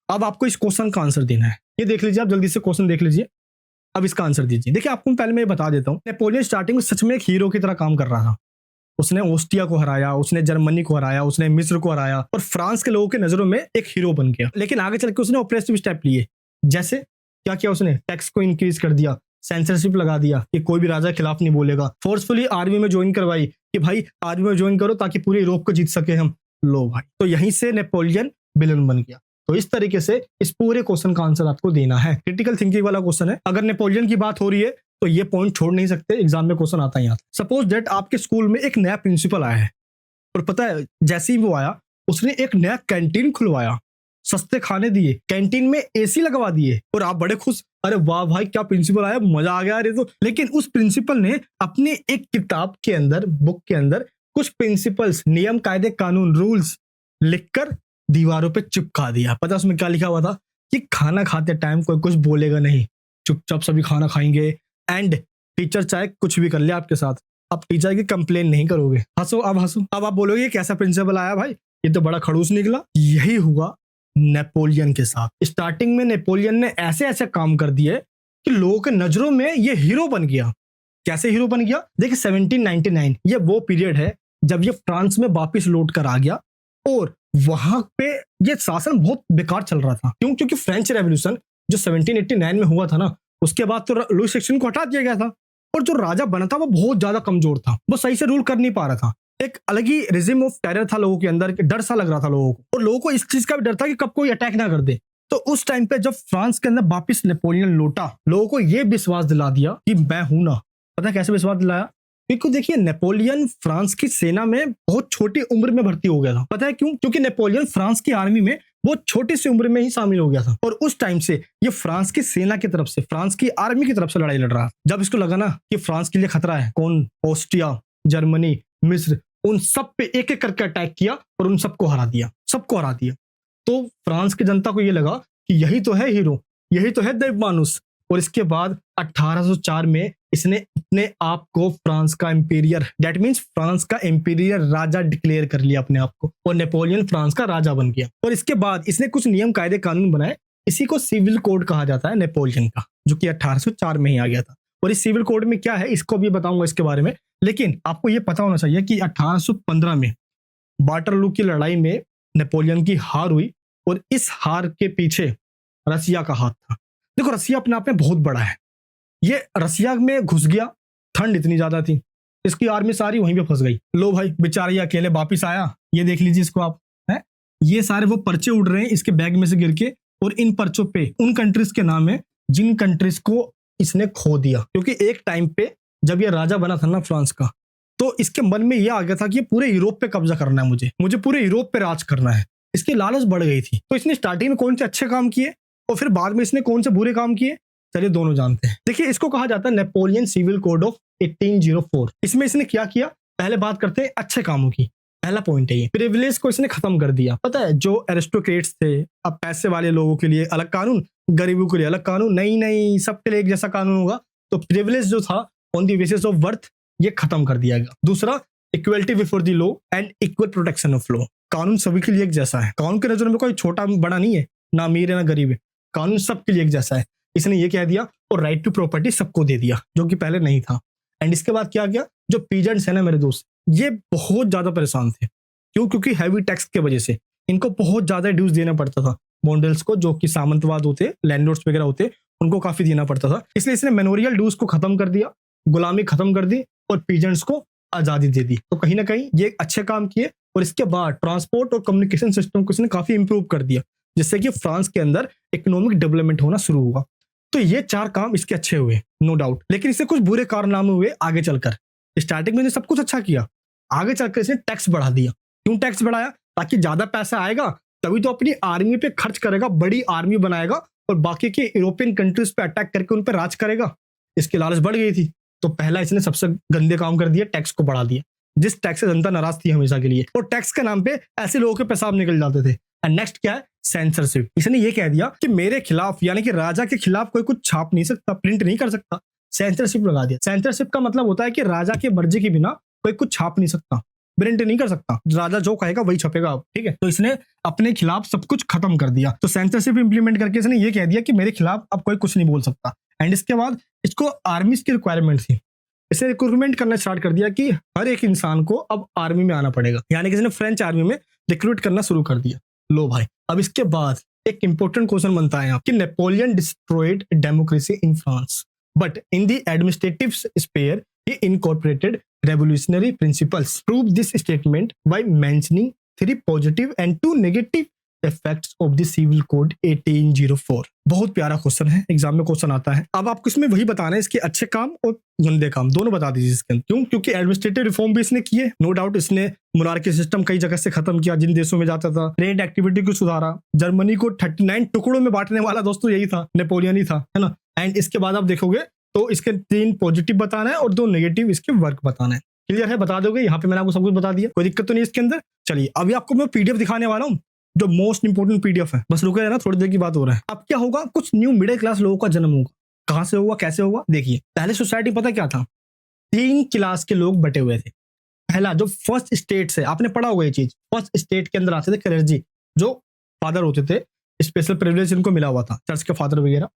अब आपको इस क्वेश्चन का आंसर देना है। ये देख लीजिए, आप जल्दी से क्वेश्चन देख लीजिए, अब इसका आंसर दीजिए। देखिए, आपको पहले मैं बता देता हूँ, नेपोलियन स्टार्टिंग में सच में एक हीरो की तरह काम कर रहा था। उसने ऑस्ट्रिया को हराया, उसने जर्मनी को हराया, उसने मिस्र को हराया और फ्रांस के लोगों के नजरों में एक हीरो बन गया। लेकिन आगे चल के उसने ऑपरेसिव स्टेप लिए। जैसे क्या किया उसने? टैक्स को इंक्रीज कर दिया, सेंसरशिप लगा दिया कि कोई भी राजा के खिलाफ नहीं बोलेगा, फोर्सफुली आर्मी में ज्वाइन करवाई कि भाई आर्मी में ज्वाइन करो ताकि पूरे यूरोप को जीत सके हम। लो भाई, तो यहीं से नेपोलियन विलन बन गया। तो इस तरीके से इस पूरे क्वेश्चन का आंसर आपको देना है। क्रिटिकल थिंकिंग वाला क्वेश्चन है। अगर नेपोलियन की बात हो रही है तो ये पॉइंट छोड़ नहीं सकते, एग्जाम में क्वेश्चन आता ही आता है। सपोज दैट आपके स्कूल में एक नया प्रिंसिपल आया है और पता है जैसे ही वो आया उसने एक नया कैंटीन खुलवाया, सस्ते खाने दिए, कैंटीन में एसी लगवा दिए और आप बड़े खुश, अरे वाह भाई क्या प्रिंसिपल आया, मजा आ गया रे। तो लेकिन उस प्रिंसिपल ने अपनी एक किताब के अंदर, बुक के अंदर कुछ प्रिंसिपल्स, नियम कायदे कानून, रूल्स लिखकर दीवारों पे चिपका दिया। पता उसमें क्या लिखा हुआ था? कि खाना खाते टाइम कोई कुछ बोलेगा नहीं, चुपचाप सभी खाना खाएंगे, एंड टीचर चाहे कुछ भी कर ले आपके साथ, आप टीचर की कंप्लेन नहीं करोगे। हंसो, अब हंसो। अब आप बोलोगे कैसा प्रिंसिपल आया भाई, ये तो बड़ा खड़ूस निकला। यही हुआ नेपोलियन के साथ। स्टार्टिंग में नेपोलियन ने ऐसे ऐसे काम कर दिए कि लोगों के नजरों में ये हीरो बन गया। कैसे हीरो बन गया? देखिए 1799 ये वो पीरियड है जब ये फ्रांस में वापस लौट कर आ गया और वहां पे ये शासन बहुत बेकार चल रहा था। क्यों? क्योंकि फ्रेंच रेवोल्यूशन जो 1789 में हुआ था ना, उसके बाद तो लुई 16 को हटा दिया गया था और जो राजा बना था वो बहुत ज्यादा कमजोर था, वो सही से रूल कर नहीं पा रहा था। एक अलग ही रिजिम ऑफ टेरर था लोगों के अंदर, डर सा लग रहा था लोगों को, और लोगों को इस चीज का भी डर था कि कब कोई अटैक ना कर दे। तो उस टाइम पे जब फ्रांस के अंदर वापिस नेपोलियन लौटा, लोगों को यह विश्वास दिला दिया कि मैं हूं ना। पता है कैसे विश्वास दिलाया? क्योंकि देखिए नेपोलियन फ्रांस की सेना में बहुत छोटी उम्र में भर्ती हो गया था। पता है क्यों? क्योंकि नेपोलियन फ्रांस की आर्मी में बहुत छोटी सी उम्र में ही शामिल हो गया था और उस टाइम से ये फ्रांस की सेना की तरफ से, फ्रांस की आर्मी की तरफ से लड़ाई लड़ रहा। जब इसको लगा ना कि फ्रांस के लिए खतरा है, कौन? ऑस्ट्रिया, जर्मनी, मिस्र, उन सब पे एक एक करके अटैक किया और उन सबको हरा दिया, सबको हरा दिया। तो फ्रांस की जनता को ये लगा कि यही तो है हीरो, यही तो है दैवमानुष। और इसके बाद 1804 में इसने अपने आप को फ्रांस का एम्पीरियर, दैट मींस फ्रांस का एम्पीरियर राजा डिक्लेयर कर लिया अपने आप को, और नेपोलियन फ्रांस का राजा बन गया। और इसके बाद इसने कुछ नियम कायदे कानून बनाए, इसी को सिविल कोड कहा जाता है नेपोलियन का, जो कि 1804 में ही आ गया था। और इस सिविल कोड में क्या है इसको भी बताऊंगा इसके बारे में, लेकिन आपको यह पता होना चाहिए कि 1815 में वाटरलू की लड़ाई में नेपोलियन की हार हुई और इस हार के पीछे रसिया का हाथ था। देखो रसिया अपने आप में बहुत बड़ा है, ये रसिया में घुस गया, ठंड इतनी ज्यादा थी, इसकी आर्मी सारी वहीं पे फंस गई। लो भाई बेचारा ये अकेले वापिस आया। ये देख लीजिए इसको आप, है ये सारे वो पर्चे उड़ रहे हैं इसके बैग में से गिर के, और इन पर्चों पे उन कंट्रीज के नाम है जिन कंट्रीज को इसने खो दिया। क्योंकि एक टाइम पे जब ये राजा बना था ना फ्रांस का, तो इसके मन में ये आ गया था कि पूरे यूरोप पे कब्जा करना है, मुझे पूरे यूरोप पे राज करना है। इसकी लालच बढ़ गई थी। तो इसने स्टार्टिंग में कौन से अच्छे काम किए और फिर बाद में इसने कौन से बुरे काम किए, चलिए दोनों जानते हैं। देखिए इसको कहा जाता है नेपोलियन सिविल कोड ऑफ 1804। इसमें इसने क्या किया, पहले बात करते हैं अच्छे कामों की। पहला पॉइंट है ये, प्रिविलेज को इसने खत्म कर दिया। पता है जो एरिस्टोक्रेट्स थे, अब पैसे वाले लोगों के लिए अलग कानून, गरीबों के लिए अलग कानून, नहीं सबके लिए एक जैसा कानून होगा। तो प्रिविलेज जो था on the basis of worth, ये खत्म कर दिया गया। दूसरा, equality before the law and equal protection of law. कानून सभी के लिए एक जैसा है। कानून की नजर में कोई छोटा बड़ा नहीं है, ना अमीर है ना गरीब है, कानून सबके लिए एक जैसा है। इसने ये कह दिया और राइट टू प्रॉपर्टी सबको दे दिया, जो कि पहले नहीं था। एंड इसके बाद क्या किया, जो पीजेंट्स है ना मेरे दोस्त, ये बहुत ज्यादा परेशान थे। क्यों? क्योंकि हैवी टैक्स की वजह से इनको बहुत ज्यादा ड्यूज देना पड़ता था। मॉडल्स को, जो कि सामंतवाद होते, लैंडलॉर्ड्स वगैरह होते, उनको काफी देना पड़ता था। इसलिए इसने मेमोरियल ड्यूज को खत्म कर दिया, गुलामी खत्म कर दी और पीजेंट्स को आजादी दे दी। तो कहीं ना कहीं ये अच्छे काम किए। और इसके बाद ट्रांसपोर्ट और कम्युनिकेशन सिस्टम को इसने काफी इंप्रूव कर दिया, जिससे कि फ्रांस के अंदर इकोनॉमिक डेवलपमेंट होना शुरू हुआ। तो ये 4 काम इसके अच्छे हुए, नो डाउट। लेकिन इससे कुछ बुरे कारनामे हुए आगे चलकर। स्टार्टिंग में सब कुछ अच्छा किया, आगे चलकर इसने टैक्स बढ़ा दिया। क्यों टैक्स बढ़ाया? ताकि ज्यादा पैसा आएगा तभी तो अपनी आर्मी पे खर्च करेगा, बड़ी आर्मी बनाएगा और बाकी के यूरोपियन कंट्रीज पे अटैक करके उन पर राज करेगा। इसकी लालच बढ़ गई थी। तो पहला इसने सबसे गंदे काम कर दिया, टैक्स को बढ़ा दिया, जिस टैक्स से जनता नाराज थी हमेशा के लिए। और टैक्स के नाम पे ऐसे लोगों के पेशाब निकल जाते थे। एंड नेक्स्ट क्या है? सेंसरशिप। इसने ये कह दिया कि मेरे खिलाफ, यानी कि राजा के खिलाफ कोई कुछ छाप नहीं सकता, प्रिंट नहीं कर सकता। सेंसरशिप लगा दिया। सेंसरशिप का मतलब होता है कि राजा की मर्जी के बिना कोई कुछ छाप नहीं सकता, प्रिंट नहीं कर सकता। राजा जो कहेगा वही छपेगा, ठीक है। तो इसने अपने खिलाफ सब कुछ खत्म कर दिया। तो सेंसरशिप इंप्लीमेंट करके इसने ये कह दिया कि मेरे खिलाफ अब कोई कुछ नहीं बोल सकता। एंड इसके बाद इसको आर्मी की रिक्वायरमेंट थी। इसने रिक्रूटमेंट करना स्टार्ट कर दिया कि हर एक इंसान को अब आर्मी में आना पड़ेगा, यानी कि इसने फ्रेंच आर्मी में रिक्रूट करना शुरू कर दिया। लो भाई, अब इसके बाद एक इंपॉर्टेंट क्वेश्चन बनता है यहाँ कि Napoleon destroyed democracy in France, but in the administrative sphere he incorporated revolutionary principles. Prove this statement by mentioning 3 positive and 2 negative effects of the Civil Code 1804. बहुत प्यारा क्वेश्चन है, एग्जाम में क्वेश्चन आता है। अब आपको इसमें वही बताना है, इसके अच्छे काम और गंदे काम दोनों बता दीजिए इसके अंदर। क्यों? क्योंकि एडमिनिस्ट्रेटिव रिफॉर्म भी इसने किए, नो डाउट। इसने मोनार्की सिस्टम कई जगह से खत्म किया जिन देशों में जाता था। ट्रेड एक्टिविटी को सुधारा। जर्मनी को 39 टुकड़ों में बांटने वाला दोस्तों यही था, नेपोलियन ही था, है ना। एंड इसके बाद आप देखोगे तो इसके 3 पॉजिटिव बताना है और 2 नेगेटिव इसके वर्क बताना है। क्लियर है? बता दोगे? यहाँ पे मैंने आपको सब कुछ बता दिया, कोई दिक्कत तो नहीं इसके अंदर। चलिए अभी आपको मैं पीडीएफ दिखाने वाला हूँ, जो मोस्ट इंपोर्टेंट पीडीएफ है। बस रुके रहना, थोड़ी देर की बात हो रहा है। अब क्या होगा, कुछ न्यू मिडिल क्लास लोगों का जन्म होगा। कहाँ से होगा, कैसे होगा? देखिए, पहले सोसाइटी पता क्या था, 3 क्लास के लोग बटे हुए थे। पहला जो फर्स्ट स्टेट से, आपने पढ़ा होगा ये चीज, फर्स्ट स्टेट के अंदर आते थे क्लर्जी, जो फादर होते थे, स्पेशल प्रिविलेज इनको मिला हुआ था, चर्च के फादर वगैरह।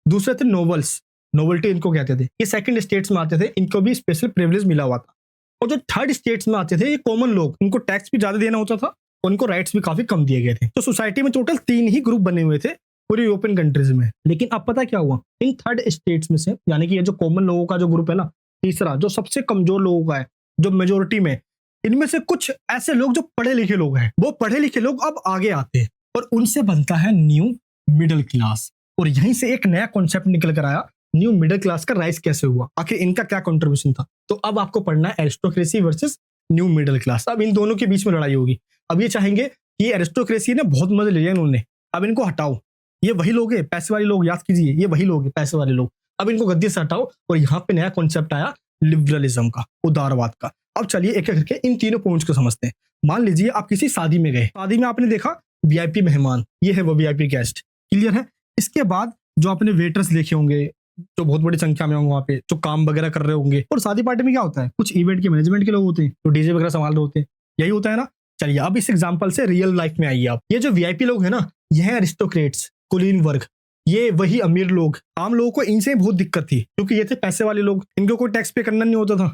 दूसरे थे नोबल्स, नोबल्टी इनको कहते थे। ये सेकंड स्टेट्स में आते थे, इनको भी स्पेशल प्रिविलेज मिला हुआ था। और जो थर्ड स्टेट्स में आते थे, ये कॉमन लोग, इनको टैक्स भी ज्यादा देना होता था और इनको राइट्स भी काफी कम दिए गए थे। तो सोसाइटी में टोटल 3 ही ग्रुप बने हुए थे पूरी यूरोपियन कंट्रीज में। लेकिन अब पता क्या हुआ, इन थर्ड स्टेट्स में से, यानी कि ये जो कॉमन लोगों का जो ग्रुप है ना, तीसरा जो सबसे कमजोर लोगों का है, जो मेजोरिटी में, इनमें से कुछ ऐसे लोग जो पढ़े लिखे लोग हैं, वो पढ़े लिखे लोग अब आगे आते हैं और उनसे बनता है न्यू मिडिल क्लास। और यहीं से एक नया कॉन्सेप्ट निकल कर आया, न्यू मिडिल क्लास का राइज कैसे हुआ, आखिर इनका क्या कंट्रीब्यूशन था। तो अब आपको पढ़ना है aristocracy versus new middle class. अब इन दोनों के बीच में लड़ाई होगी। अब ये चाहेंगे कि एरिस्टोक्रेसी ने बहुत मजे ले लिया इन्होंने, अब इनको हटाओ। ये वही लोग हैं पैसे वाले लोग, याद कीजिए, ये वही लोग हैं पैसे वाले लोग। अब इनको गद्दी से हटाओ। और यहाँ पे नया कॉन्सेप्ट आया लिबरलिज्म का, उदारवाद का। अब चलिए एक एक करके इन तीनों पॉइंट्स को समझते हैं। मान लीजिए आप किसी शादी में गए, शादी में आपने देखा वीआईपी मेहमान, ये है वो वीआईपी गेस्ट, क्लियर है। इसके बाद जो आपने वेटर्स देखे होंगे, जो बहुत बड़ी संख्या में होंगे वहाँ पे, जो काम वगैरह कर रहे होंगे। और शादी पार्टी में क्या होता है, कुछ इवेंट के मैनेजमेंट के लोग होते हैं, जो डीजे वगैरह संभाल रहे होते हैं, यही होता है ना। चलिए अब इस एग्जांपल से रियल लाइफ में आइए आप। ये जो वीआईपी लोग हैं ना, ये है एरिस्टोक्रेट्स, कुलीन वर्ग, ये वही अमीर लोग। आम लोगों को इनसे बहुत दिक्कत थी, क्योंकि ये थे पैसे वाले लोग, इनको कोई टैक्स पे करना नहीं होता था,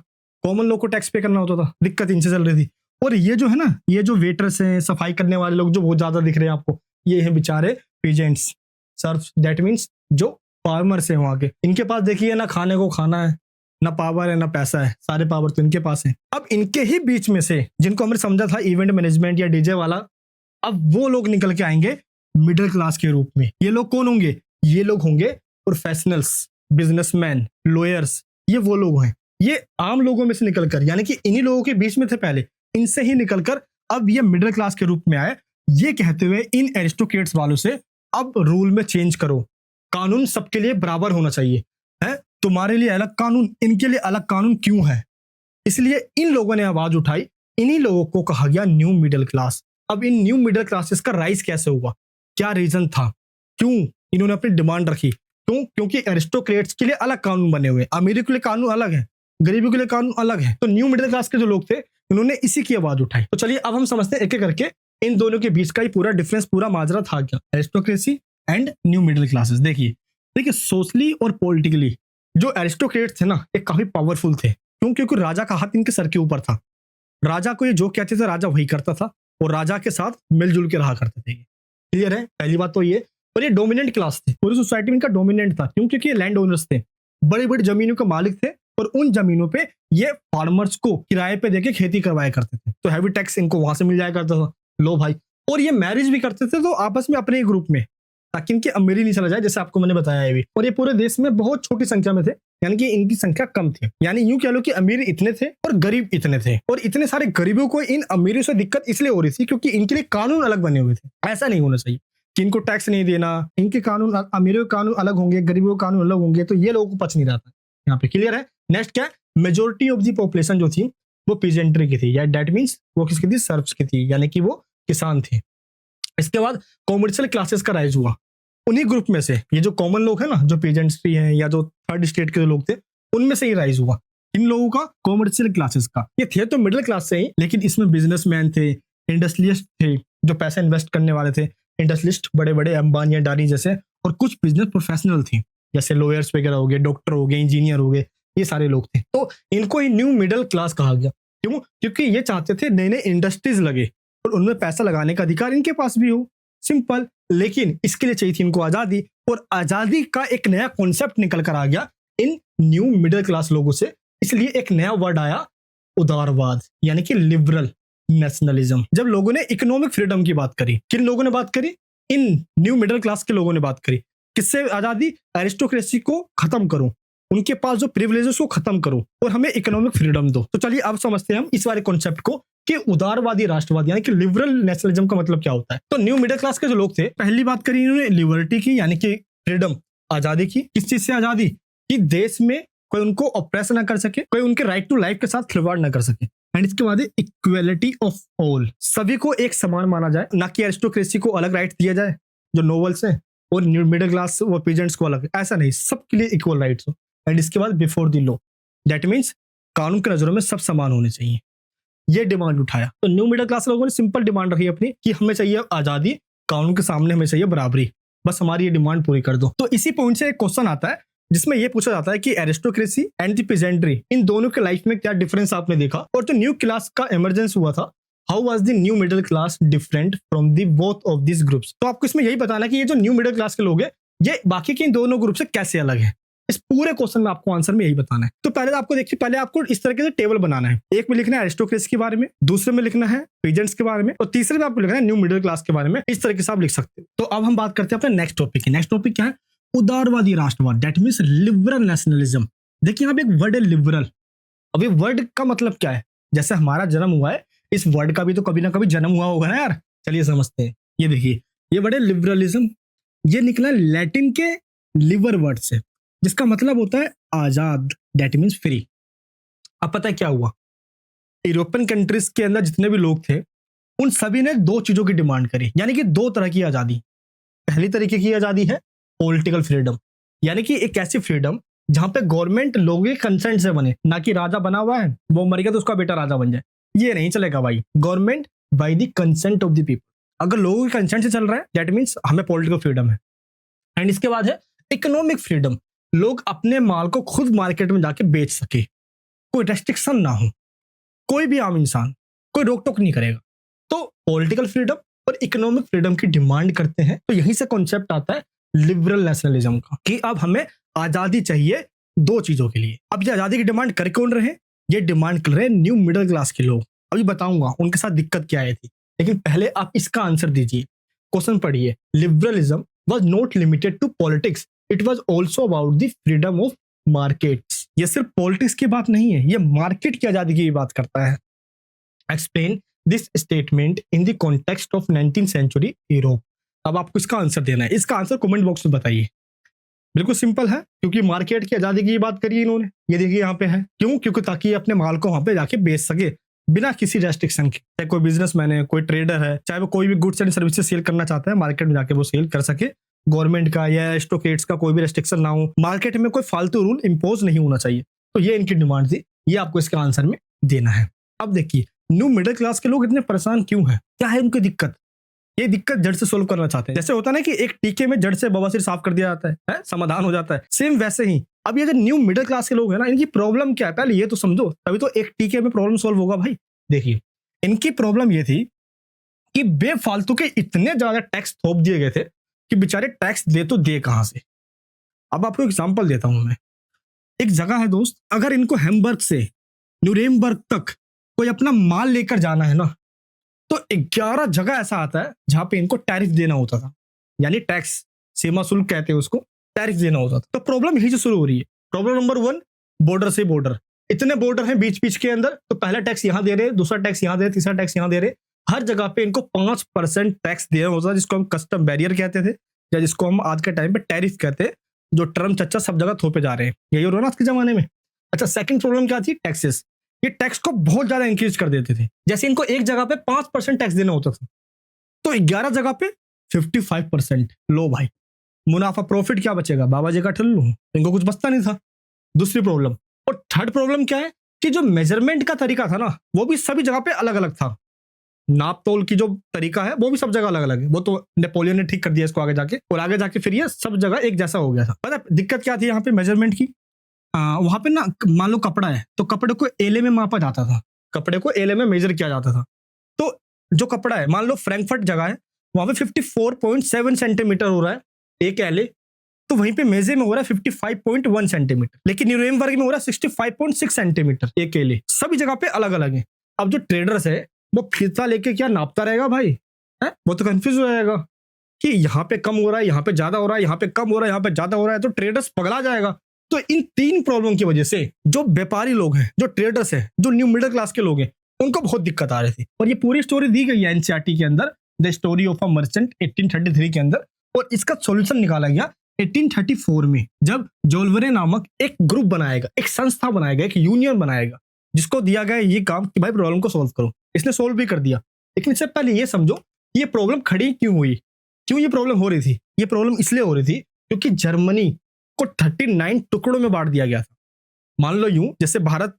कॉमन लोग को टैक्स पे करना होता था, दिक्कत इनसे चल रही थी। और ये जो है ना, ये जो वेटर्स हैं, सफाई करने वाले लोग जो बहुत ज्यादा दिख रहे हैं आपको, ये हैं बेचारे पीजेंट्स, सर्फ, दैट मीन्स जो फार्मर्स हैं वहां के। इनके पास देखिए ना खाने को खाना है, ना पावर है, ना पैसा है, सारे पावर तो इनके पास है। अब इनके ही बीच में से, जिनको हमने समझा था इवेंट मैनेजमेंट या डीजे वाला, अब वो लोग निकल के आएंगे मिडिल क्लास के रूप में। ये लोग कौन होंगे, ये लोग होंगे प्रोफेशनल्स, बिजनेसमैन, लॉयर्स, ये वो लोग हैं। ये आम लोगों में से निकलकर, यानी कि इन्हीं लोगों के बीच में थे पहले, इनसे ही निकलकर अब ये मिडिल क्लास के रूप में आए, ये कहते हुए इन एरिस्टोक्रेट्स वालों से अब रूल में चेंज करो, कानून सबके लिए बराबर होना चाहिए, है तुम्हारे लिए अलग कानून, इनके लिए अलग कानून क्यों है। इसलिए इन लोगों ने आवाज उठाई, इन्हीं लोगों को कहा गया न्यू मिडिल क्लास। अब इन न्यू मिडिल क्लासेस का राइज कैसे हुआ, क्या रीजन था, क्यों इन्होंने अपनी डिमांड रखी, क्यों? क्योंकि एरिस्टोक्रेट्स के लिए अलग कानून बने हुए, अमीरों के लिए कानून अलग है, गरीबों के लिए कानून अलग है। तो न्यू मिडिल क्लास के जो लोग थे, उन्होंने इसी की आवाज उठाई। तो चलिए अब हम समझते हैं एक एक करके इन दोनों के बीच का ही पूरा डिफरेंस, पूरा माजरा था क्या, aristocracy and new middle classes. देखिए देखिए, सोशली और पॉलिटिकली जो एरिस्टोक्रेट्स थे ना, ये काफी पावरफुल थे। क्यों? क्योंकि राजा का हाथ इनके सर के ऊपर था। राजा को ये जो कहते थे राजा वही करता था, और राजा के साथ मिलजुल के रहा करते थे। क्लियर है? पहली बात तो ये। और ये डोमिनेंट क्लास थे, पूरी सोसाइटी में इनका डोमिनेंट था। क्यों? क्योंकि ये लैंड ओनर्स थे, बड़ी बड़ी जमीनों के मालिक थे, और उन जमीनों पे ये फार्मर्स को किराए पे देके खेती करवाया करते थे। तो हैवी टैक्स इनको वहां से मिल जाया करता था। लो भाई, और ये मैरिज भी करते थे तो आपस में अपने ही ग्रुप में, ताकि इनकी अमीरी नहीं चला जाए, जैसे आपको मैंने बताया है भी। और ये पूरे देश में बहुत छोटी संख्या में थे, यानी कि इनकी संख्या कम थी। यानी यूं कह लो कि अमीर इतने थे और गरीब इतने थे, और इतने सारे गरीबों को इन अमीरों से दिक्कत इसलिए हो रही थी क्योंकि इनके लिए कानून अलग बने हुए थे। ऐसा नहीं होना चाहिए कि इनको टैक्स नहीं देना, इनके कानून, अमीरों के कानून अलग होंगे, गरीबों के कानून अलग होंगे, तो ये लोगों को पच नहीं रहा था यहाँ पे। क्लियर है? नेक्स्ट क्या है, मेजोरिटी ऑफ द पॉपुलेशन जो थी वो पीजेंट्री की थी, या डेट मीन्स वो किसकी थी, सर्व्स की थी, यानी कि वो किसान थे। इसके बाद कॉमर्शियल क्लासेस का राइज हुआ। उन्हीं ग्रुप में से ये जो कॉमन लोग हैं ना, जो पीजेंट्री हैं या जो थर्ड स्टेट के लोग थे, उनमें से ही राइज हुआ इन लोगों का, कॉमर्शियल क्लासेस का। ये थे तो मिडिल क्लास से ही, लेकिन इसमें बिजनेसमैन थे, इंडस्ट्रियलिस्ट थे, जो पैसा इन्वेस्ट करने वाले थे, इंडस्ट्रियलिस्ट, बड़े बड़े अंबानी अडानी जैसे, और कुछ बिजनेस प्रोफेशनल थे, जैसे लॉयर्स वगैरह हो गए, डॉक्टर हो गए, इंजीनियर हो गए, ये सारे लोग थे। तो इनको ही न्यू मिडिल क्लास कहा गया। क्यों? क्योंकि ये चाहते थे नए नए इंडस्ट्रीज लगे और उनमें पैसा लगाने का अधिकार इनके पास भी हो, सिंपल। लेकिन इसके लिए चाहिए थी इनको आजादी, और आजादी का एक नया कॉन्सेप्ट निकल कर आ गया इन न्यू मिडिल क्लास लोगों से। इसलिए एक नया वर्ड आया, उदारवाद, यानी कि लिबरल नेशनलिज्म। जब लोगों ने इकोनॉमिक फ्रीडम की बात करी, किन लोगों ने बात करी? इन न्यू मिडिल क्लास के लोगों ने बात करी। किससे आजादी? एरिस्टोक्रेसी को खत्म करो, उनके पास जो प्रिविलेजेस को खत्म करो, और हमें इकोनॉमिक फ्रीडम दो। तो चलिए अब समझते हैं हम इस वाले कॉन्सेप्ट को कि उदारवादी राष्ट्रवाद यानी कि लिबरल नेशनलिज्म का मतलब क्या होता है। तो न्यू मिडिल क्लास के जो लोग थे, पहली बात करी इन्होंने लिबर्टी की, यानी कि फ्रीडम, आजादी की। किस चीज से आजादी? कि देश में कोई उनको ऑप्रेस ना कर सके, कोई उनके राइट टू लाइफ के साथ खिलवाड़ ना कर सके। एंड इसके बाद इक्वेलिटी ऑफ ऑल, सभी को एक समान माना जाए, ना कि एरिस्टोक्रेसी को अलग राइट दिया जाए जो नोबल्स हैं, और न्यू मिडिल क्लास वो पीजेंट्स को अलग, ऐसा नहीं, सबके लिए इक्वल राइट्स हो। एंड इसके बाद before the law, that means कानून की नजरों में सब समान होने चाहिए। ये डिमांड उठाया। तो न्यू मिडिल क्लास लोगों ने सिंपल डिमांड रखी अपनी कि हमें चाहिए आजादी, कानून के सामने हमें चाहिए बराबरी, बस हमारी ये डिमांड पूरी कर दो। तो इसी पॉइंट से एक क्वेश्चन आता है जिसमें ये पूछा जाता है कि एरिस्टोक्रेसी एंड द पीजेंट्री, इन दोनों के लाइफ में क्या डिफरेंस आपने देखा, और जो न्यू क्लास का इमरजेंस हुआ था, how was the new middle class different from the both of this groups. तो आपको इसमें यही बताना है कि ये जो न्यू मिडिल क्लास के लोग हैं, ये बाकी के इन दोनों ग्रुप से कैसे अलग है। इस पूरे क्वेश्चन में आपको आंसर में यही बताना है। तो पहले आपको देखिए, पहले आपको इस तरीके से टेबल बनाना है। एक में लिखना है एरिस्टोक्रेसी के बारे में, दूसरे में लिखना है पीजेंट्स के बारे में, और तीसरे में आपको लिखना है न्यू मिडिल क्लास के बारे में। इस तरीके से आप लिख सकते हो। तो अब हम बात करते हैं अपने नेक्स्ट टॉपिक की। नेक्स्ट टॉपिक क्या है? उदारवादी राष्ट्रवाद, दैट मींस लिबरल नेशनलिज्म। देखिए यहाँ पे एक वर्ड है लिबरल। अब ये वर्ड का मतलब क्या है? जैसे हमारा जन्म हुआ है, इस वर्ड का भी तो कभी ना कभी जन्म हुआ होगा ना यार। चलिए समझते हैं। ये देखिए, ये वर्ड है लिबरलिज्म। ये निकला लैटिन के लिबर वर्ड से, जिसका मतलब होता है आजाद, दैट मीन्स फ्री। अब पता है क्या हुआ? यूरोपियन कंट्रीज के अंदर जितने भी लोग थे, उन सभी ने दो चीजों की डिमांड करी, यानी कि दो तरह की आजादी। पहली तरीके की आजादी है पॉलिटिकल फ्रीडम, यानी कि एक ऐसी फ्रीडम जहां पे गवर्नमेंट लोगों के कंसेंट से बने, ना कि राजा बना हुआ है वो मर गया तो उसका बेटा राजा बन जाए। ये नहीं चलेगा भाई। Government by the consent of the people. अगर लोगों के कंसेंट से चल रहा है, दैट मीन्स हमें पॉलिटिकल फ्रीडम है। एंड इसके बाद है इकोनॉमिक फ्रीडम, लोग अपने माल को खुद मार्केट में जाके बेच सके, कोई रेस्ट्रिक्शन ना हो, कोई भी आम इंसान कोई रोक टोक नहीं करेगा। तो पॉलिटिकल फ्रीडम और इकोनॉमिक फ्रीडम की डिमांड करते हैं। तो यहीं से कॉन्सेप्ट आता है लिबरल नेशनलिज्म का, कि अब हमें आजादी चाहिए दो चीजों के लिए। अब ये आजादी की डिमांड कर कौन रहे? ये डिमांड कर रहे हैं न्यू मिडिल क्लास के लोग। अभी बताऊंगा उनके साथ दिक्कत क्या आई थी, लेकिन पहले आप इसका आंसर दीजिए। क्वेश्चन पढ़िए। Liberalism was not limited to politics, it was also about the freedom of markets। ये सिर्फ पॉलिटिक्स की बात नहीं है, ये मार्केट की आजादी की बात करता है। Explain this statement in the context of 19th century Europe. अब आपको इसका आंसर देना है। इसका आंसर कमेंट बॉक्स में बताइए। बिल्कुल सिंपल है, क्योंकि मार्केट की आजादी की बात करी इन्होंने। ये देखिए यहाँ पे है, क्यों? क्योंकि ताकि ये अपने माल को वहां पे जाके बेच सके बिना किसी रेस्ट्रिक्शन के। चाहे कोई बिजनेसमैन है, कोई ट्रेडर है, चाहे वो कोई भी गुड्स एंड सर्विसेज सेल करना चाहता है, मार्केट में जाके वो सेल कर सके। गवर्नमेंट का या एरिस्टोक्रेट्स का कोई भी रेस्ट्रिक्शन ना हो, मार्केट में कोई फालतू रूल इंपोज नहीं होना चाहिए। तो ये इनकी डिमांड थी, ये आपको इसका आंसर में देना है। अब देखिए न्यू मिडिल क्लास के लोग इतने परेशान क्यों हैं? क्या है उनकी दिक्कत? ये दिक्कत जड़ से सोल्व करना चाहते हैं। जैसे होता है ना कि एक टीके में जड़ से बवासीर साफ कर दिया जाता है, समाधान हो जाता है। सेम वैसे ही अब ये जो न्यू मिडिल क्लास के लोग हैं ना, इनकी प्रॉब्लम क्या है पहले ये तो समझो, तभी तो एक टीके में प्रॉब्लम सोल्व होगा भाई। देखिए, इनकी प्रॉब्लम ये थी कि बेफालतू के इतने ज्यादा टैक्स थोप दिए गए थे कि बेचारे टैक्स दे तो दे कहां से। अब आपको एग्जांपल देता हूं मैं। एक जगह है दोस्त, अगर इनको हैम्बर्ग से न्यूरेमबर्ग तक कोई अपना माल लेकर जाना है ना, तो 11 जगह ऐसा आता है जहां पे इनको टैरिफ देना होता था, यानी टैक्स, सीमा शुल्क कहते हैं उसको, टैरिफ देना होता था। तो प्रॉब्लम यही से शुरू हो रही है। प्रॉब्लम नंबर 1, बॉर्डर से बॉर्डर, इतने बॉर्डर हैं बीच बीच के अंदर, तो पहला टैक्स यहां दे रहे, दूसरा टैक्स यहां दे रहे, तीसरा टैक्स यहां दे रहे, हर जगह पे इनको 5% टैक्स देना होता था, जिसको हम कस्टम बैरियर कहते थे, या जिसको हम आज के टाइम पे टैरिफ कहते हैं, जो टर्म चच्चा सब जगह थोपे जा रहे हैं। यही हो रहा है ना आज के जमाने में। अच्छा, सेकंड प्रॉब्लम क्या थी? टैक्सेस। ये टैक्स को बहुत ज्यादा इंक्रीज कर देते थे। जैसे इनको एक जगह पे 5% टैक्स देना होता था, तो 11 जगह पे 55%। लो भाई, मुनाफा प्रॉफिट क्या बचेगा? बाबा जी का ठल्लू, इनको कुछ बचता नहीं था। दूसरी प्रॉब्लम। और थर्ड प्रॉब्लम क्या है कि जो मेजरमेंट का तरीका था ना, वो भी सभी जगह पे अलग अलग था। नाप तोल की जो तरीका है वो भी सब जगह अलग अलग है। वो तो नेपोलियन ने ठीक कर दिया इसको आगे जाके, और आगे जाके फिर ये सब जगह एक जैसा हो गया था। पता दिक्कत क्या थी यहाँ पे मेजरमेंट की? वहां पे ना, मान लो कपड़ा है तो कपड़े को एले में मापा जाता था, कपड़े को एले में मेजर किया जाता था। तो जो कपड़ा है, मान लो फ्रैंकफर्ट जगह है, वहां पे 54.7 सेंटीमीटर हो रहा है एक एले, तो वहीं पे मेजे में हो रहा है 55.1 सेंटीमीटर, लेकिन न्यूरेमबर्ग में हो रहा है 65.6 सेंटीमीटर एक एले। सभी जगह पे अलग अलग है। अब जो ट्रेडर्स है वो फीता लेके क्या नापता रहेगा भाई? है वो तो कंफ्यूज हो जाएगा कि यहाँ पे कम हो रहा है, यहाँ पे ज्यादा हो रहा है, यहाँ पे कम हो रहा है, यहाँ पे ज्यादा हो रहा है, तो ट्रेडर्स पगला जाएगा। तो इन 3 प्रॉब्लम की वजह से जो व्यापारी लोग हैं, जो ट्रेडर्स हैं, जो न्यू मिडिल क्लास के लोग हैं, उनको बहुत दिक्कत आ रही थी। और ये पूरी स्टोरी दी गई है एनसीईआरटी के अंदर, the story of a merchant 1833 के अंदर। और इसका सॉल्यूशन निकाला गया 1834 में, जब जोल्वरे नामक एक ग्रुप बनाएगा, एक संस्था बनाएगा, एक यूनियन बनाएगा, जिसको दिया गया ये काम कि भाई प्रॉब्लम को सोल्व करो। इसने सोल्व भी कर दिया। लेकिन इससे पहले ये समझो ये प्रॉब्लम खड़ी क्यों हुई, क्यों ये प्रॉब्लम हो रही थी? ये प्रॉब्लम इसलिए हो रही थी क्योंकि जर्मनी को 39 टुकड़ों में बांट दिया गया था। मान लो यूं, जैसे भारत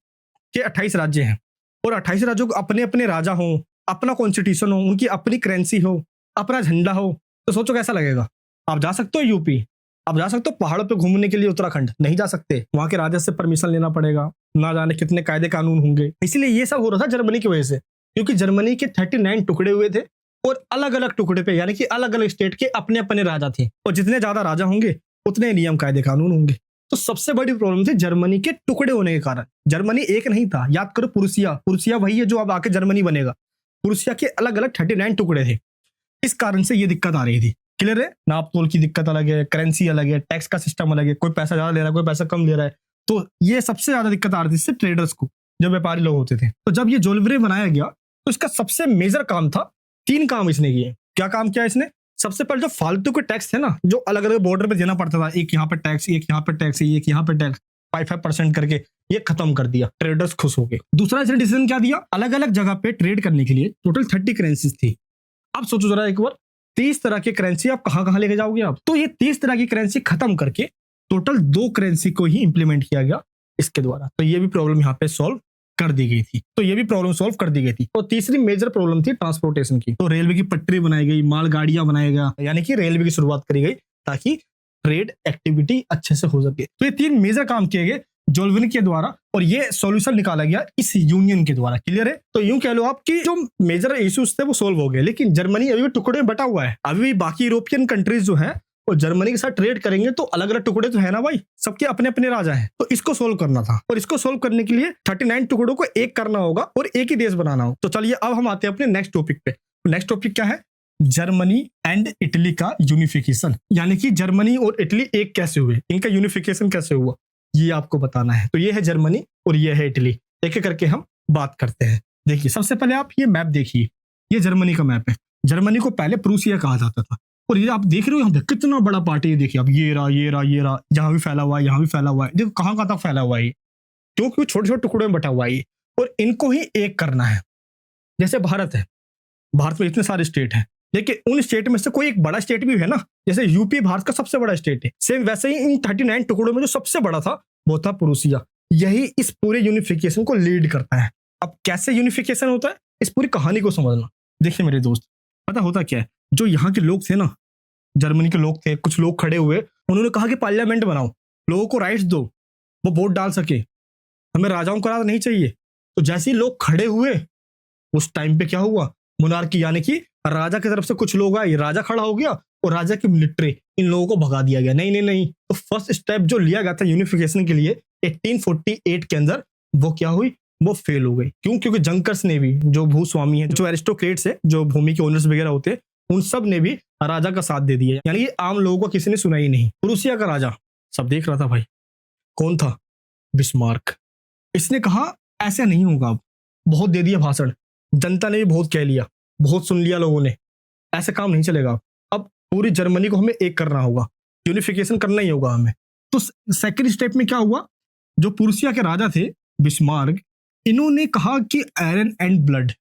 के 28 राज्य हैं और 28 राज्यों को अपने अपने राजा हो, अपना कॉन्स्टिट्यूशन हो, उनकी अपनी करेंसी हो, अपना झंडा हो, तो सोचो कैसा लगेगा। आप जा सकते हो यूपी, आप जा सकते हो पहाड़ों पे घूमने के लिए, उत्तराखंड नहीं जा सकते, वहां के राजा से परमिशन लेना पड़ेगा, ना जाने कितने कायदे कानून होंगे। इसलिए ये सब हो रहा था जर्मनी की वजह से, क्योंकि जर्मनी के 39 टुकड़े हुए थे और अलग अलग टुकड़े पे, यानी कि अलग अलग स्टेट के अपने अपने राजा थे, और जितने ज्यादा राजा होंगे उतने नियम कायदे कानून होंगे। तो सबसे बड़ी प्रॉब्लम थी जर्मनी के टुकड़े होने के कारण। जर्मनी एक नहीं था, याद करो पुरुषिया, पुरुषिया वही है जो अब आके जर्मनी बनेगा। पुरुषिया के अलग अलग 39 टुकड़े थे। इस कारण से ये दिक्कत आ रही थी। क्लियर है? नाप तोल की दिक्कत अलग है, करेंसी अलग है, टैक्स का सिस्टम अलग है, कोई पैसा ज्यादा ले रहा है, कोई पैसा कम ले रहा है। तो ये सबसे ज्यादा दिक्कत आ रही थी इससे ट्रेडर्स को, जो व्यापारी लोग होते थे। तो जब ये जोल्वरे बनाया गया तो इसका सबसे मेजर काम था, 3 काम इसने किए। क्या काम किया इसने? सबसे पहले जो फालतू के टैक्स थे ना, जो अलग अलग बॉर्डर पे देना पड़ता था, एक यहाँ पे टैक्स, एक यहाँ पे टैक्स, एक यहाँ पे टैक्स, 5% करके, ये खत्म कर दिया। ट्रेडर्स खुश हो गए। दूसरा इसने डिसीजन क्या दिया? अलग अलग जगह पे ट्रेड करने के लिए टोटल 30 करेंसीज थी। अब सोचो जरा एक बार, 30 तरह की करेंसी आप कहां कहां लेके जाओगे आप? तो ये 30 तरह की करेंसी खत्म करके टोटल 2 करेंसी को ही इंप्लीमेंट किया गया इसके द्वारा। तो ये भी प्रॉब्लम यहाँ पे सॉल्व कर दी गई थी। तो ये भी प्रॉब्लम सॉल्व कर दी गई थी। और तीसरी मेजर प्रॉब्लम थी ट्रांसपोर्टेशन की। तो रेलवे की पटरी बनाई गई, मालगाड़ियां बनाया गया, यानी कि रेलवे की शुरुआत करी गई ताकि ट्रेड एक्टिविटी अच्छे से हो सके। तो ये 3 मेजर काम किए गए जोल्वरे के द्वारा, और ये सॉल्यूशन निकाला गया इस यूनियन के द्वारा। क्लियर है? तो यूं कह लो आप कि जो मेजर इश्यूज थे वो सॉल्व हो गए, लेकिन जर्मनी अभी भी टुकड़े में बटा हुआ है। अभी भी बाकी यूरोपियन कंट्रीज जो है वो जर्मनी के साथ ट्रेड करेंगे तो अलग अलग टुकड़े तो है ना भाई, सबके अपने अपने राजा हैं। तो इसको सोल्व करना था, और इसको सोल्व करने के लिए 39 टुकड़ों को एक करना होगा और एक ही देश बनाना होगा। तो चलिए अब हम आते हैं अपने नेक्स्ट टॉपिक पे। नेक्स्ट टॉपिक क्या है? जर्मनी एंड इटली का यूनिफिकेशन, यानी कि जर्मनी और इटली एक कैसे हुए, इनका यूनिफिकेशन कैसे हुआ, ये आपको बताना है। तो ये है जर्मनी और ये है इटली। एक एक करके हम बात करते हैं। देखिए, सबसे पहले आप ये मैप देखिए, ये जर्मनी का मैप है। जर्मनी को पहले प्रूसिया कहा जाता था, और ये आप देख रहे हो यहाँ पे कितना बड़ा पार्टी है। देखिए अब ये रहा, ये रहा, ये रहा, यहाँ भी फैला हुआ है, यहाँ भी फैला हुआ है। देखो कहाँ कहाँ तक फैला हुआ है, क्योंकि छोटे छोटे टुकड़ों में बटा हुआ है, और इनको ही एक करना है। जैसे भारत है, भारत में इतने सारे स्टेट हैं, लेकिन उन स्टेट में से कोई एक बड़ा स्टेट भी है ना, जैसे यूपी भारत का सबसे बड़ा स्टेट है। सेम वैसे ही इन 39 टुकड़ों में जो सबसे बड़ा था वो था प्रूसिया। यही इस पूरे यूनिफिकेशन को लीड करता है। अब कैसे यूनिफिकेशन होता है, इस पूरी कहानी को समझना। देखिए मेरे दोस्त, पता होता क्या है, जो यहाँ के लोग थे ना, जर्मनी के लोग थे, कुछ लोग खड़े हुए, उन्होंने कहा कि पार्लियामेंट बनाओ, लोगों को राइट्स दो, वो वोट डाल सके, हमें राजाओं का राज नहीं चाहिए। तो जैसे ही लोग खड़े हुए, उस टाइम पे क्या हुआ, मोनार्की यानी कि राजा की तरफ से कुछ लोग आए, राजा खड़ा हो गया और राजा की मिलिट्री, इन लोगों को भगा दिया गया। नहीं नहीं नहीं, तो फर्स्ट स्टेप जो लिया गया था यूनिफिकेशन के लिए 1848 के अंदर, वो क्या हुई, वो फेल हो गई। क्यों? क्योंकि जंकर्स ने भी, जो भूस्वामी है, जो एरिस्टोक्रेट्स है, जो भूमि के ओनर्स वगैरह होते हैं, उन सब ने भी राजा का साथ दे दिया। यानी ये आम लोगों को किसी ने सुना ही नहीं। प्रूसिया का राजा सब देख रहा था भाई, कौन था, बिस्मार्क। इसने कहा ऐसे नहीं होगा, अब बहुत दे दिया भाषण, जनता ने भी बहुत कह लिया, बहुत सुन लिया लोगों ने, ऐसे काम नहीं चलेगा। अब पूरी जर्मनी को हमें एक करना होगा, यूनिफिकेशन करना ही होगा हमें। तो सेकंड स्टेप में क्या हुआ, जो प्रूसिया के राजा थे बिस्मार्क, इन्होंने कहा कि आयरन एंड ब्लड,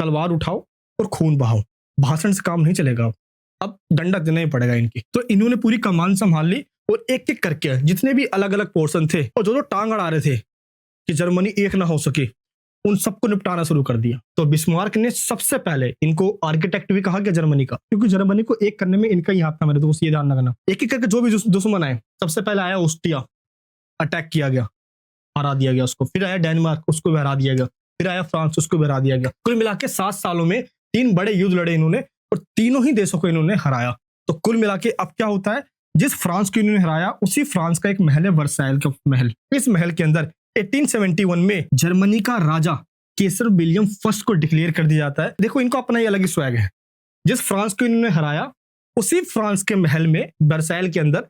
तलवार उठाओ और खून बहाओ, भाषण से काम नहीं चलेगा, अब डंडा देना ही पड़ेगा इनकी। तो इन्होंने पूरी कमान संभाल ली और एक एक करके जितने भी अलग अलग पोर्शन थे और जो टांग अड़ा रहे थे कि जर्मनी एक ना हो सके, उन सबको निपटाना शुरू कर दिया। तो बिस्मार्क ने सबसे पहले, इनको आर्किटेक्ट भी कहा गया जर्मनी का, क्योंकि जर्मनी को एक करने में इनका ही हाथ था मेरे दोस्त, ये ध्यान रखना। एक एक करके जो भी दुश्मन आए, सबसे पहले आया ऑस्ट्रिया, अटैक किया गया, हरा दिया गया उसको। फिर आया डेनमार्क, उसको भी हरा दिया गया। फिर आया फ्रांस, उसको भी हरा दिया गया। कुल मिला के 7 सालों में 3 बड़े युद्ध लड़े इन्होंने और तीनों ही देशों को इन्होंने हराया। तो कुल मिला के अब क्या होता है, जिस फ्रांस को इन्होंने हराया, उसी फ्रांस का एक महल है, वर्साइल का महल। इस महल के अंदर 1871 में जर्मनी का राजा केसर विलियम फर्स्ट को डिक्लेयर कर दिया जाता है। देखो इनको अपना ही अलग ही स्वैग है। जिस फ्रांस को इन्होंने हराया, उसी फ्रांस के महल में वर्साइल के अंदर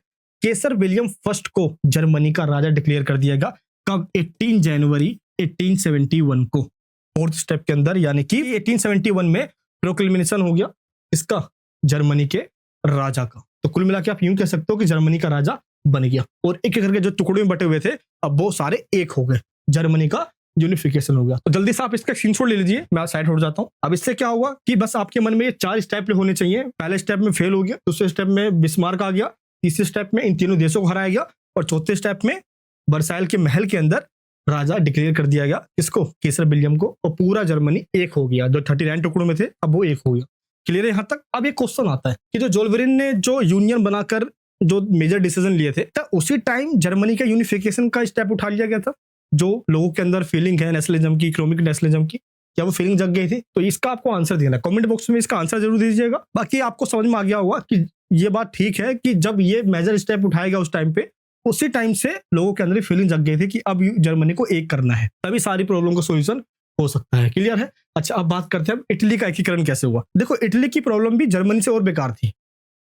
केसर विलियम फर्स्ट को जर्मनी का राजा डिक्लेयर कर दिया गया। कब? 18 जनवरी 1871 को, फोर्थ स्टेप के अंदर। यानी कि 1871 में प्रोक्लेमेशन हो गया इसका, जर्मनी के राजा का। तो कुल मिला के आप यूं कह सकते हो कि जर्मनी का राजा बन गया और एक एक करके जो टुकड़े में बटे हुए थे, अब वो सारे एक हो गए, जर्मनी का यूनिफिकेशन हो गया। तो जल्दी से आप इसका स्क्रीनशॉट ले लीजिए, मैं साइड हट जाता हूं। अब इससे क्या हुआ कि बस आपके मन में ये 4 स्टेप होने चाहिए। पहले स्टेप में फेल हो गया, दूसरे स्टेप में बिस्मार्क आ गया, तीसरे स्टेप में इन तीनों देशों को हराया गया और चौथे स्टेप में वर्साइल के महल के अंदर राजा डिक्लेयर कर दिया गया, किसको? केसर विलियम को। और पूरा जर्मनी एक हो गया, जो 39 टुकड़ों में थे अब वो एक हो गया। क्लियर है यहाँ तक? अब एक क्वेश्चन आता है कि जो जोल्वेरिन ने जो यूनियन बनाकर जो मेजर डिसीजन लिए थे, तो उसी टाइम जर्मनी का यूनिफिकेशन का स्टेप उठा लिया गया था? जो लोगों के अंदर फीलिंग है नेशनलिज्म की, इकोनॉमिक नेशनलिज्म की, क्या वो फीलिंग जग गई थी? तो इसका आपको आंसर देना है, कमेंट बॉक्स में इसका आंसर जरूर दीजिएगा। बाकी आपको समझ में आ गया होगा कि ये बात ठीक है कि जब ये मेजर स्टेप उठाया गया उस टाइम पे, उसी टाइम से लोगों के अंदर फीलिंग जग गई थी कि अब जर्मनी को एक करना है, तभी सारी प्रॉब्लम का सॉल्यूशन हो सकता है। क्लियर है? अच्छा, अब बात करते हैं अब इटली का एकीकरण कैसे हुआ। देखो इटली की प्रॉब्लम भी जर्मनी से और बेकार थी,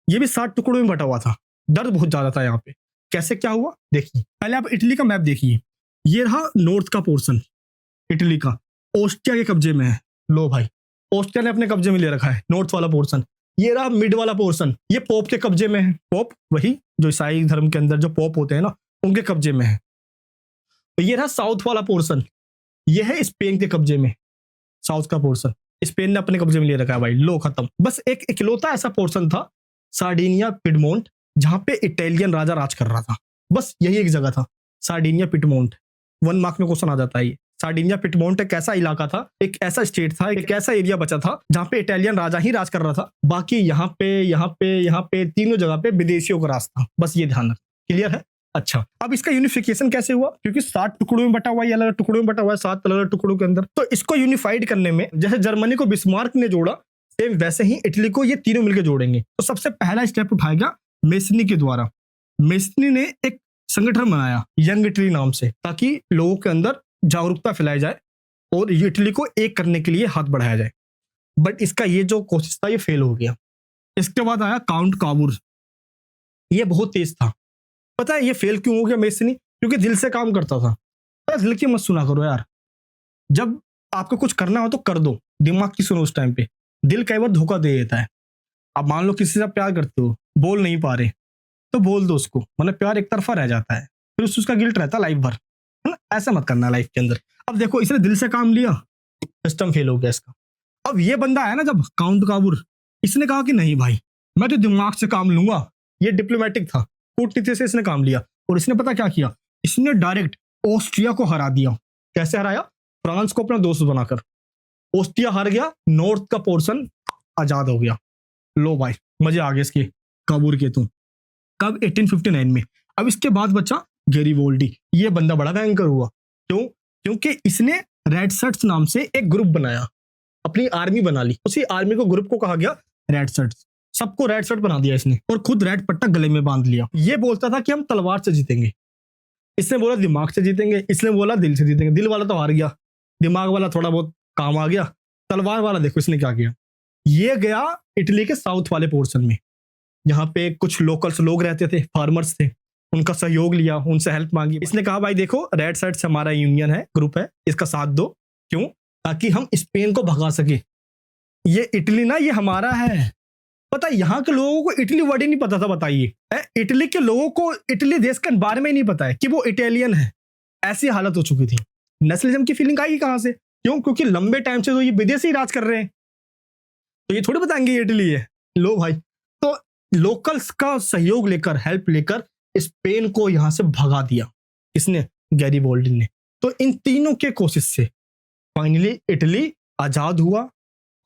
ये भी 7 टुकड़ों में बटा हुआ था, दर्द बहुत ज्यादा था यहाँ पे। कैसे क्या हुआ देखिए, पहले आप इटली का मैप देखिए, ये रहा नॉर्थ का पोर्शन इटली का, ऑस्ट्रिया के कब्जे में है। लो भाई, ऑस्ट्रिया ने अपने कब्जे में ले रखा है नॉर्थ वाला पोर्शन। ये रहा मिड वाला पोर्शन, ये पोप के कब्जे में है। पोप वही जो ईसाई धर्म के अंदर जो पोप होते हैं ना, उनके कब्जे में है। तो ये रहा साउथ वाला पोर्शन, ये है स्पेन के कब्जे में, साउथ का पोर्शन स्पेन ने अपने कब्जे में ले रखा है भाई। लो खत्म। बस एक इकलौता ऐसा पोर्शन था सार्डिनिया पिडमोंट, जहां पे इटालियन राजा राज कर रहा था। बस यही एक जगह था, सार्डिनिया पिडमोंट। 1 मार्क में क्वेश्चन आ जाता है ये। सार्डिनिया पिडमोंट एक ऐसा इलाका था, एक ऐसा स्टेट था, एक ऐसा एरिया बचा था जहां पे इटालियन राजा ही राज कर रहा था। बाकी यहाँ पे तीनों जगह पे विदेशियों का राज था। बस ये ध्यान रख। क्लियर है? अच्छा, अब इसका यूनिफिकेशन कैसे हुआ? क्योंकि 7 टुकड़ों में बटा हुआ है, अलग टुकड़ों में बटा हुआ है, 7 अलग टुकड़ों के अंदर। तो इसको यूनिफाइड करने में, जैसे जर्मनी को बिस्मार्क ने जोड़ा, सेम वैसे ही इटली को ये तीनों मिलकर जोड़ेंगे। तो सबसे पहला स्टेप उठाएगा मेसनी के द्वारा। मेसनी ने एक संगठन बनाया यंग इटली नाम से, ताकि लोगों के अंदर जागरूकता फैलाई जाए और इटली को एक करने के लिए हाथ बढ़ाया जाए। बट इसका ये जो कोशिश था ये फेल हो गया। इसके बाद आया काउंट काबूर, ये बहुत तेज था। पता है ये फेल क्यों हो गया मेसनी? क्योंकि दिल से काम करता था। बस दिल की मत सुना करो यार, जब आपको कुछ करना हो तो कर दो, दिमाग की सुनो उस टाइम पे। दिल कई बार धोखा दे देता है। अब मान लो किसी से प्यार करते हो, बोल नहीं पा रहे, तो बोल दो उसको, मतलब प्यार एक तरफा रह जाता है, फिर उसका गिल्ट रहता है लाइफ भर, है ना? ऐसा मत करना लाइफ के अंदर। अब देखो इसने दिल से काम लिया, सिस्टम फेल हो गया इसका। अब ये बंदा है ना जब काउंट काबूर, इसने कहा कि नहीं भाई मैं तो दिमाग से काम लूंगा। ये डिप्लोमेटिक था, कूटनीति से इसने काम लिया और इसने पता क्या किया, इसने डायरेक्ट ऑस्ट्रिया को हरा दिया। कैसे हराया? फ्रांस को अपना दोस्त बनाकर। ऑस्ट्रिया हार गया, नॉर्थ का पोर्शन आजाद हो गया। लो भाई मजे आ गए इसके, काबूर के तुम। कब? 1859 में। अब इसके बाद बचा गैरीवोल्डी। ये बंदा बड़ा भयंकर हुआ। क्यों? क्योंकि इसने रेड शर्ट्स नाम से एक ग्रुप बनाया, अपनी आर्मी बना ली। उसी आर्मी को, ग्रुप को कहा गया रेड शर्ट्स। सबको रेड शर्ट बना दिया इसने और खुद रेड पट्टा गले में बांध लिया। ये बोलता था कि हम तलवार से जीतेंगे, इसने बोला दिमाग से जीतेंगे, इसने बोला दिल से जीतेंगे। दिल वाला तो हार गया, दिमाग वाला थोड़ा बहुत काम आ गया, तलवार वाला देखो इसने क्या किया। ये गया इटली के साउथ वाले पोर्शन में, यहाँ पे कुछ लोकल्स लोग रहते थे, फार्मर्स थे, उनका सहयोग लिया, उनसे हेल्प मांगी। इसने कहा भाई देखो रेड शर्ट्स हमारा यूनियन है, ग्रुप है, इसका साथ दो। क्यों? ताकि हम स्पेन को भगा सके। ये इटली ना, ये हमारा है। पता है यहाँ के लोगों को इटली वर्ड ही नहीं पता था, बताइए। इटली के लोगों को इटली देश के बारे में ही नहीं पता है कि वो इटालियन है। ऐसी हालत हो चुकी थी। नेशनलिज्म की फीलिंग आई कहां से? क्यों? क्योंकि लंबे टाइम से तो ये विदेशी राज कर रहे हैं, तो ये थोड़ी बताएंगे ये इटली है। लो भाई, तो लोकल्स का सहयोग लेकर, हेल्प लेकर स्पेन को यहां से भगा दिया इसने, गैरीवोल्डी ने। तो इन तीनों के कोशिश से फाइनली इटली आजाद हुआ।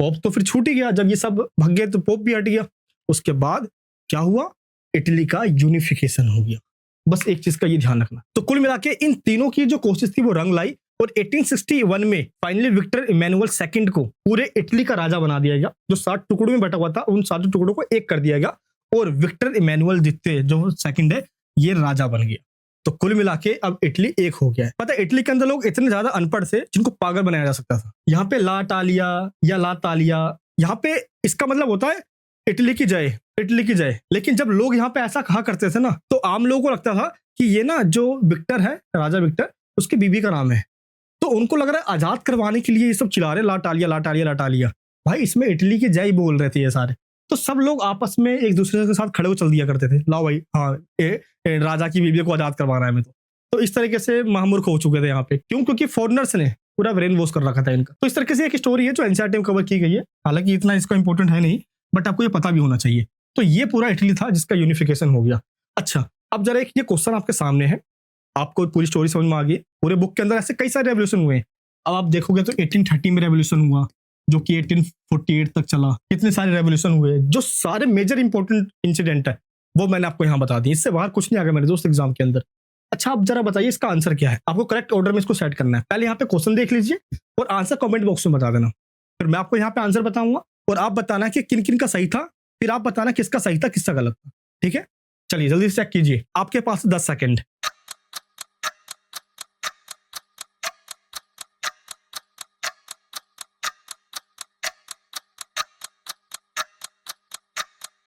पोप तो फिर छूट ही गया, जब ये सब भग गए तो पोप भी हट गया। उसके बाद क्या हुआ? इटली का यूनिफिकेशन हो गया। बस एक चीज का ये ध्यान रखना। तो कुल मिला के इन तीनों की जो कोशिश थी वो रंग लाई, और 1861 में फाइनली विक्टर इमैनुअल सेकंड को पूरे इटली का राजा बना दिया गया। जो 7 टुकड़ों में बटा हुआ था, उन 7 टुकड़ों को एक कर दिया गया, और विक्टर इमैनुअल द्वितीय जो सेकंड है, ये राजा बन गया। तो कुल मिला के अब इटली एक हो गया है। पता है इटली के अंदर लोग इतने ज्यादा अनपढ़ थे जिनको पागल बनाया जा सकता था। यहाँ पे ला टालिया या ला तालिया, यहाँ पे इसका मतलब होता है इटली की जय, इटली की जय। लेकिन जब लोग यहाँ पे ऐसा कहा करते थे ना, तो आम लोगों को लगता था कि ये ना जो विक्टर है, राजा विक्टर, उसकी बीबी का नाम है। तो उनको लग रहा है आजाद करवाने के लिए ये सब चिल्ला रहे ला टालिया ला टालिया ला टालिया। भाई इसमें इटली की जय बोल रहे थे ये सारे। तो सब लोग आपस में एक दूसरे के साथ खड़े हो चल दिया करते थे, लाओ भाई हाँ राजा की बीबी को आजाद करवाना है हमें। तो इस तरीके से महामूर्ख हो चुके थे यहाँ पे। क्यों? क्योंकि फॉरेनर्स ने पूरा ब्रेन वॉश कर रखा था इनका। तो इस तरीके से एक स्टोरी है जो एनसीईआरटी में कवर की गई है। हालांकि इतना इसका इंपॉर्टेंट है नहीं, बट आपको ये पता भी होना चाहिए। तो ये पूरा इटली था जिसका यूनिफिकेशन हो गया। अच्छा, अब जरा एक ये क्वेश्चन आपके सामने है, आपको पूरी स्टोरी समझ में आ गई। पूरे बुक के अंदर ऐसे कई सारे रेवोल्यूशन हुए। अब आप देखोगे तो 1830 में रेवोल्यूशन हुआ, जो कि 1848 तक चला। कितने सारे रेवोल्यूशन हुए, जो सारे मेजर इंपॉर्टेंट इंसिडेंट है वो मैंने आपको यहाँ बता दी। इससे बाहर कुछ नहीं आ गया मेरे दोस्त एग्जाम के अंदर। अच्छा, आप जरा बताइए इसका आंसर क्या है। आपको करेक्ट ऑर्डर में इसको सेट करना है। पहले यहाँ पे क्वेश्चन देख लीजिए और आंसर कमेंट बॉक्स में बता देना। फिर मैं आपको यहाँ पे आंसर बताऊंगा और आप बताना कि किन किन का सही था, फिर आप बताना किसका सही था किसका गलत था। ठीक है, चलिए जल्दी से चेक कीजिए। आपके पास 10 सेकेंड।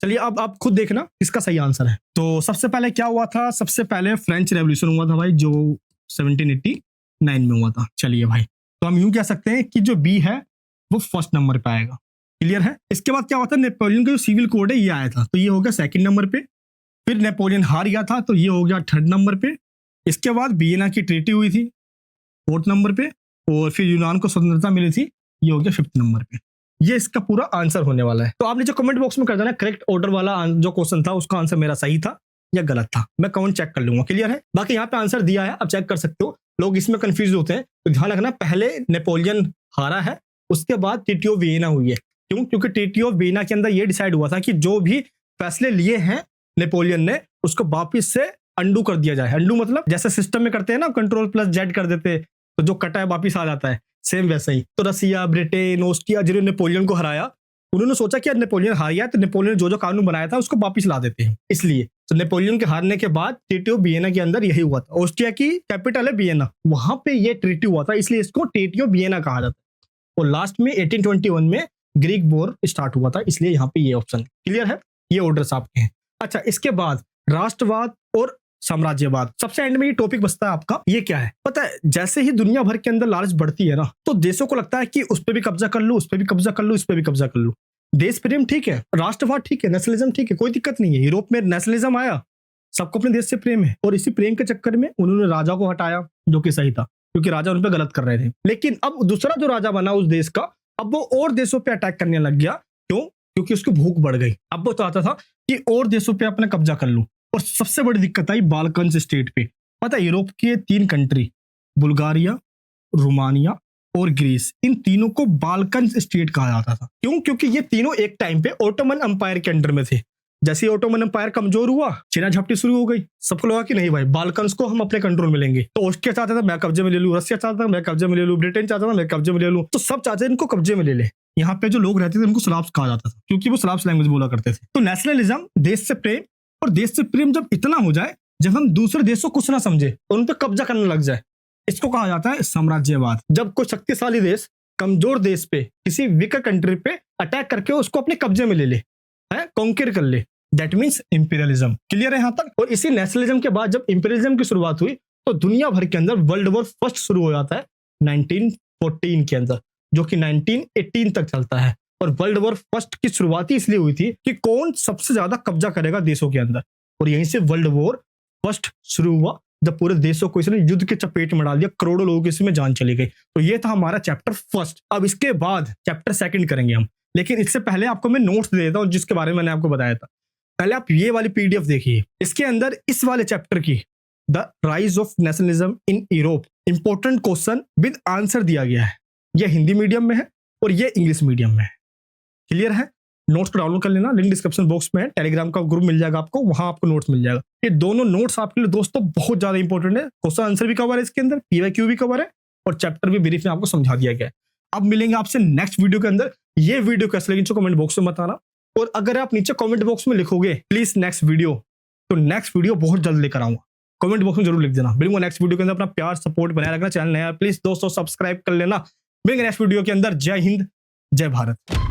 चलिए अब आप खुद देखना इसका सही आंसर है। तो सबसे पहले क्या हुआ था? सबसे पहले फ्रेंच रेवोल्यूशन हुआ था भाई, जो 1789 में हुआ था। चलिए भाई, तो हम यूं कह सकते हैं कि जो बी है वो फर्स्ट नंबर पे आएगा। क्लियर है? इसके बाद क्या हुआ था? नेपोलियन का जो सिविल कोड है ये आया था, तो ये हो गया सेकंड नंबर पे। फिर नेपोलियन हार गया था, तो ये हो गया थर्ड नंबर पे। इसके बाद वियना की ट्रीटी हुई थी फोर्थ नंबर पे, और फिर यूनान को स्वतंत्रता मिली थी, ये हो गया फिफ्थ नंबर पे। ये इसका पूरा आंसर होने वाला है। तो आप नीचे कमेंट बॉक्स में कर देना करेक्ट ऑर्डर वाला जो क्वेश्चन था उसका आंसर मेरा सही था या गलत था। मैं कमेंट चेक कर लूंगा। क्लियर है? बाकी यहाँ पे आंसर दिया है, आप चेक कर सकते हो। लोग इसमें कंफ्यूज होते हैं, तो ध्यान रखना पहले नेपोलियन हारा है, उसके बाद ट्रीटी ऑफ वियना हुई है। क्यों? क्योंकि ट्रीटी ऑफ वियना के अंदर ये डिसाइड हुआ था कि जो भी फैसले लिए हैं नेपोलियन ने, उसको वापिस से अंडू कर दिया जाए। अंडू मतलब जैसे सिस्टम में करते हैं ना, कंट्रोल+Z कर देते, तो जो कटा है वापिस आ जाता है, सेम वैसा ही। तो रसिया, ब्रिटेन, ऑस्ट्रिया जिन्होंने नेपोलियन को हराया, उन्होंने सोचा कि नेपोलियन हार गया, तो नेपोलियन जो जो कानून बनाया था उसको वापिस ला देते हैं। इसलिए तो नेपोलियन के हारने के बाद ट्रीटी ऑफ वियना के अंदर यही हुआ था। ऑस्ट्रिया की कैपिटल है वियना, वहां पे ये ट्रीटी हुआ था, इसलिए इसको ट्रीटी ऑफ वियना कहा जाता है। और लास्ट में 1821 में ग्रीक वॉर स्टार्ट हुआ था, इसलिए यहाँ पे ये ऑप्शन। क्लियर है? ये ऑर्डर्स आपके हैं। अच्छा, इसके बाद राष्ट्रवाद और साम्राज्यवाद, सबसे एंड में ये टॉपिक बचता है आपका। ये क्या है? पता है, जैसे ही दुनिया भर के अंदर लालच बढ़ती है ना, तो देशों को लगता है कि उस पर भी कब्जा कर लूं, उस पर भी कब्जा कर लूं, इस पर भी कब्जा कर लूं। देश प्रेम ठीक है, राष्ट्रवाद ठीक है, नेशनलिज्म ठीक है, कोई दिक्कत नहीं है। यूरोप में नेशनलिज्म आया, सबको अपने देश से प्रेम है, और इसी प्रेम के चक्कर में उन्होंने राजा को हटाया, जो कि सही था, क्योंकि राजा उन पर गलत कर रहे थे। लेकिन अब दूसरा जो राजा बना उस देश का, अब वो और देशों पे अटैक करने लग गया। क्यों? क्योंकि उसकी भूख बढ़ गई। अब वो चाहता था कि और देशों पे अपना कब्जा कर लूं। और सबसे बड़ी दिक्कत आई बाल्कन स्टेट पे। पता है, यूरोप के 3 कंट्री, बुल्गारिया, रोमानिया और ग्रीस, इन तीनों को बाल्कन स्टेट कहा जाता था। क्यों? क्योंकि ये तीनों एक टाइम पे ओटोमन एम्पायर के अंडर में थे। जैसे ही ओटोमन एम्पायर कमजोर हुआ, छीना झपटी शुरू हो गई। सबको लगा कि नहीं भाई, बाल्कन्स को हम अपने कंट्रोल में लेंगे। तो ऑस्ट्रिया चाहता था मैं कब्जे में ले लूं, रशिया चाहता था मैं कब्जे में ले लूं, ब्रिटेन चाहता था मैं कब्जे में ले लूं, तो सब चाहते इनको कब्जे में ले ले। यहाँ पे जो लोग रहते थे उनको स्लाव्स कहा जाता था, क्योंकि वो स्लाव्स लैंग्वेज बोला करते थे। तो नेशनलिज्म, देश से प्रेम, और देश से प्रेम जब इतना हो जाए जब हम दूसरे देश को कुछ ना समझे और उन पर कब्जा करने लग जाए, इसको कहा जाता है साम्राज्यवाद। जब कोई शक्तिशाली देश कमजोर देश पे, किसी वीकर कंट्री पे अटैक करके उसको अपने कब्जे में ले ले, कॉन्कर कर ले, दैट मीन्स इंपीरियलिज्म। क्लियर है यहाँ तक? और इसी नेशनलिज्म के बाद जब इंपीरियलिज्म की शुरुआत हुई तो दुनिया भर के अंदर वर्ल्ड वॉर फर्स्ट शुरू हो जाता है 1914 के अंदर, जो कि 1918 तक चलता है। और वर्ल्ड वॉर फर्स्ट की शुरुआत ही इसलिए हुई थी कि कौन सबसे ज्यादा कब्जा करेगा देशों के अंदर, और यहीं से वर्ल्ड वॉर फर्स्ट शुरू हुआ, जब पूरे देशों को इसने युद्ध के चपेट में डाल दिया, करोड़ों लोगों की इसमें जान चली गई। तो ये था हमारा चैप्टर फर्स्ट। अब इसके बाद चैप्टर सेकंड करेंगे हम, लेकिन इससे पहले आपको मैं नोट्स दे देता हूं जिसके बारे में मैंने आपको बताया था। पहले आप ये वाली पीडीएफ देखिए, इसके अंदर इस वाले चैप्टर की the rise of nationalism in Europe important question with answer दिया गया है। ये हिंदी मीडियम में है और ये इंग्लिश मीडियम में है। क्लियर है? नोट्स को डाउनलोड कर लेना, लिंक डिस्क्रिप्शन बॉक्स में है, टेलीग्राम का ग्रुप मिल जाएगा आपको, वहां आपको नोट्स मिल जाएगा। ये दोनों नोट्स आपके लिए दोस्तों बहुत ज्यादा इंपॉर्टेंट है। क्वेश्चन आंसर भी कवर है इसके अंदर, पीवाईक्यू भी कवर है, और चैप्टर भी ब्रीफ में आपको समझा दिया गया है। अब मिलेंगे आपसे नेक्स्ट वीडियो के अंदर। ये वीडियो कैसे लगी कमेंट बॉक्स में बताना, और अगर आप नीचे कमेंट बॉक्स में लिखोगे प्लीज नेक्स्ट वीडियो, तो नेक्स्ट वीडियो बहुत जल्द लेकर आऊंगा। कमेंट बॉक्स में जरूर लिख देना। मिलूंगा नेक्स्ट वीडियो के अंदर। अपना प्यार सपोर्ट बनाए रखना, चैनल नया प्लीज दोस्तों सब्सक्राइब कर लेना। मिलेंगे नेक्स्ट वीडियो के अंदर। जय हिंद, जय भारत।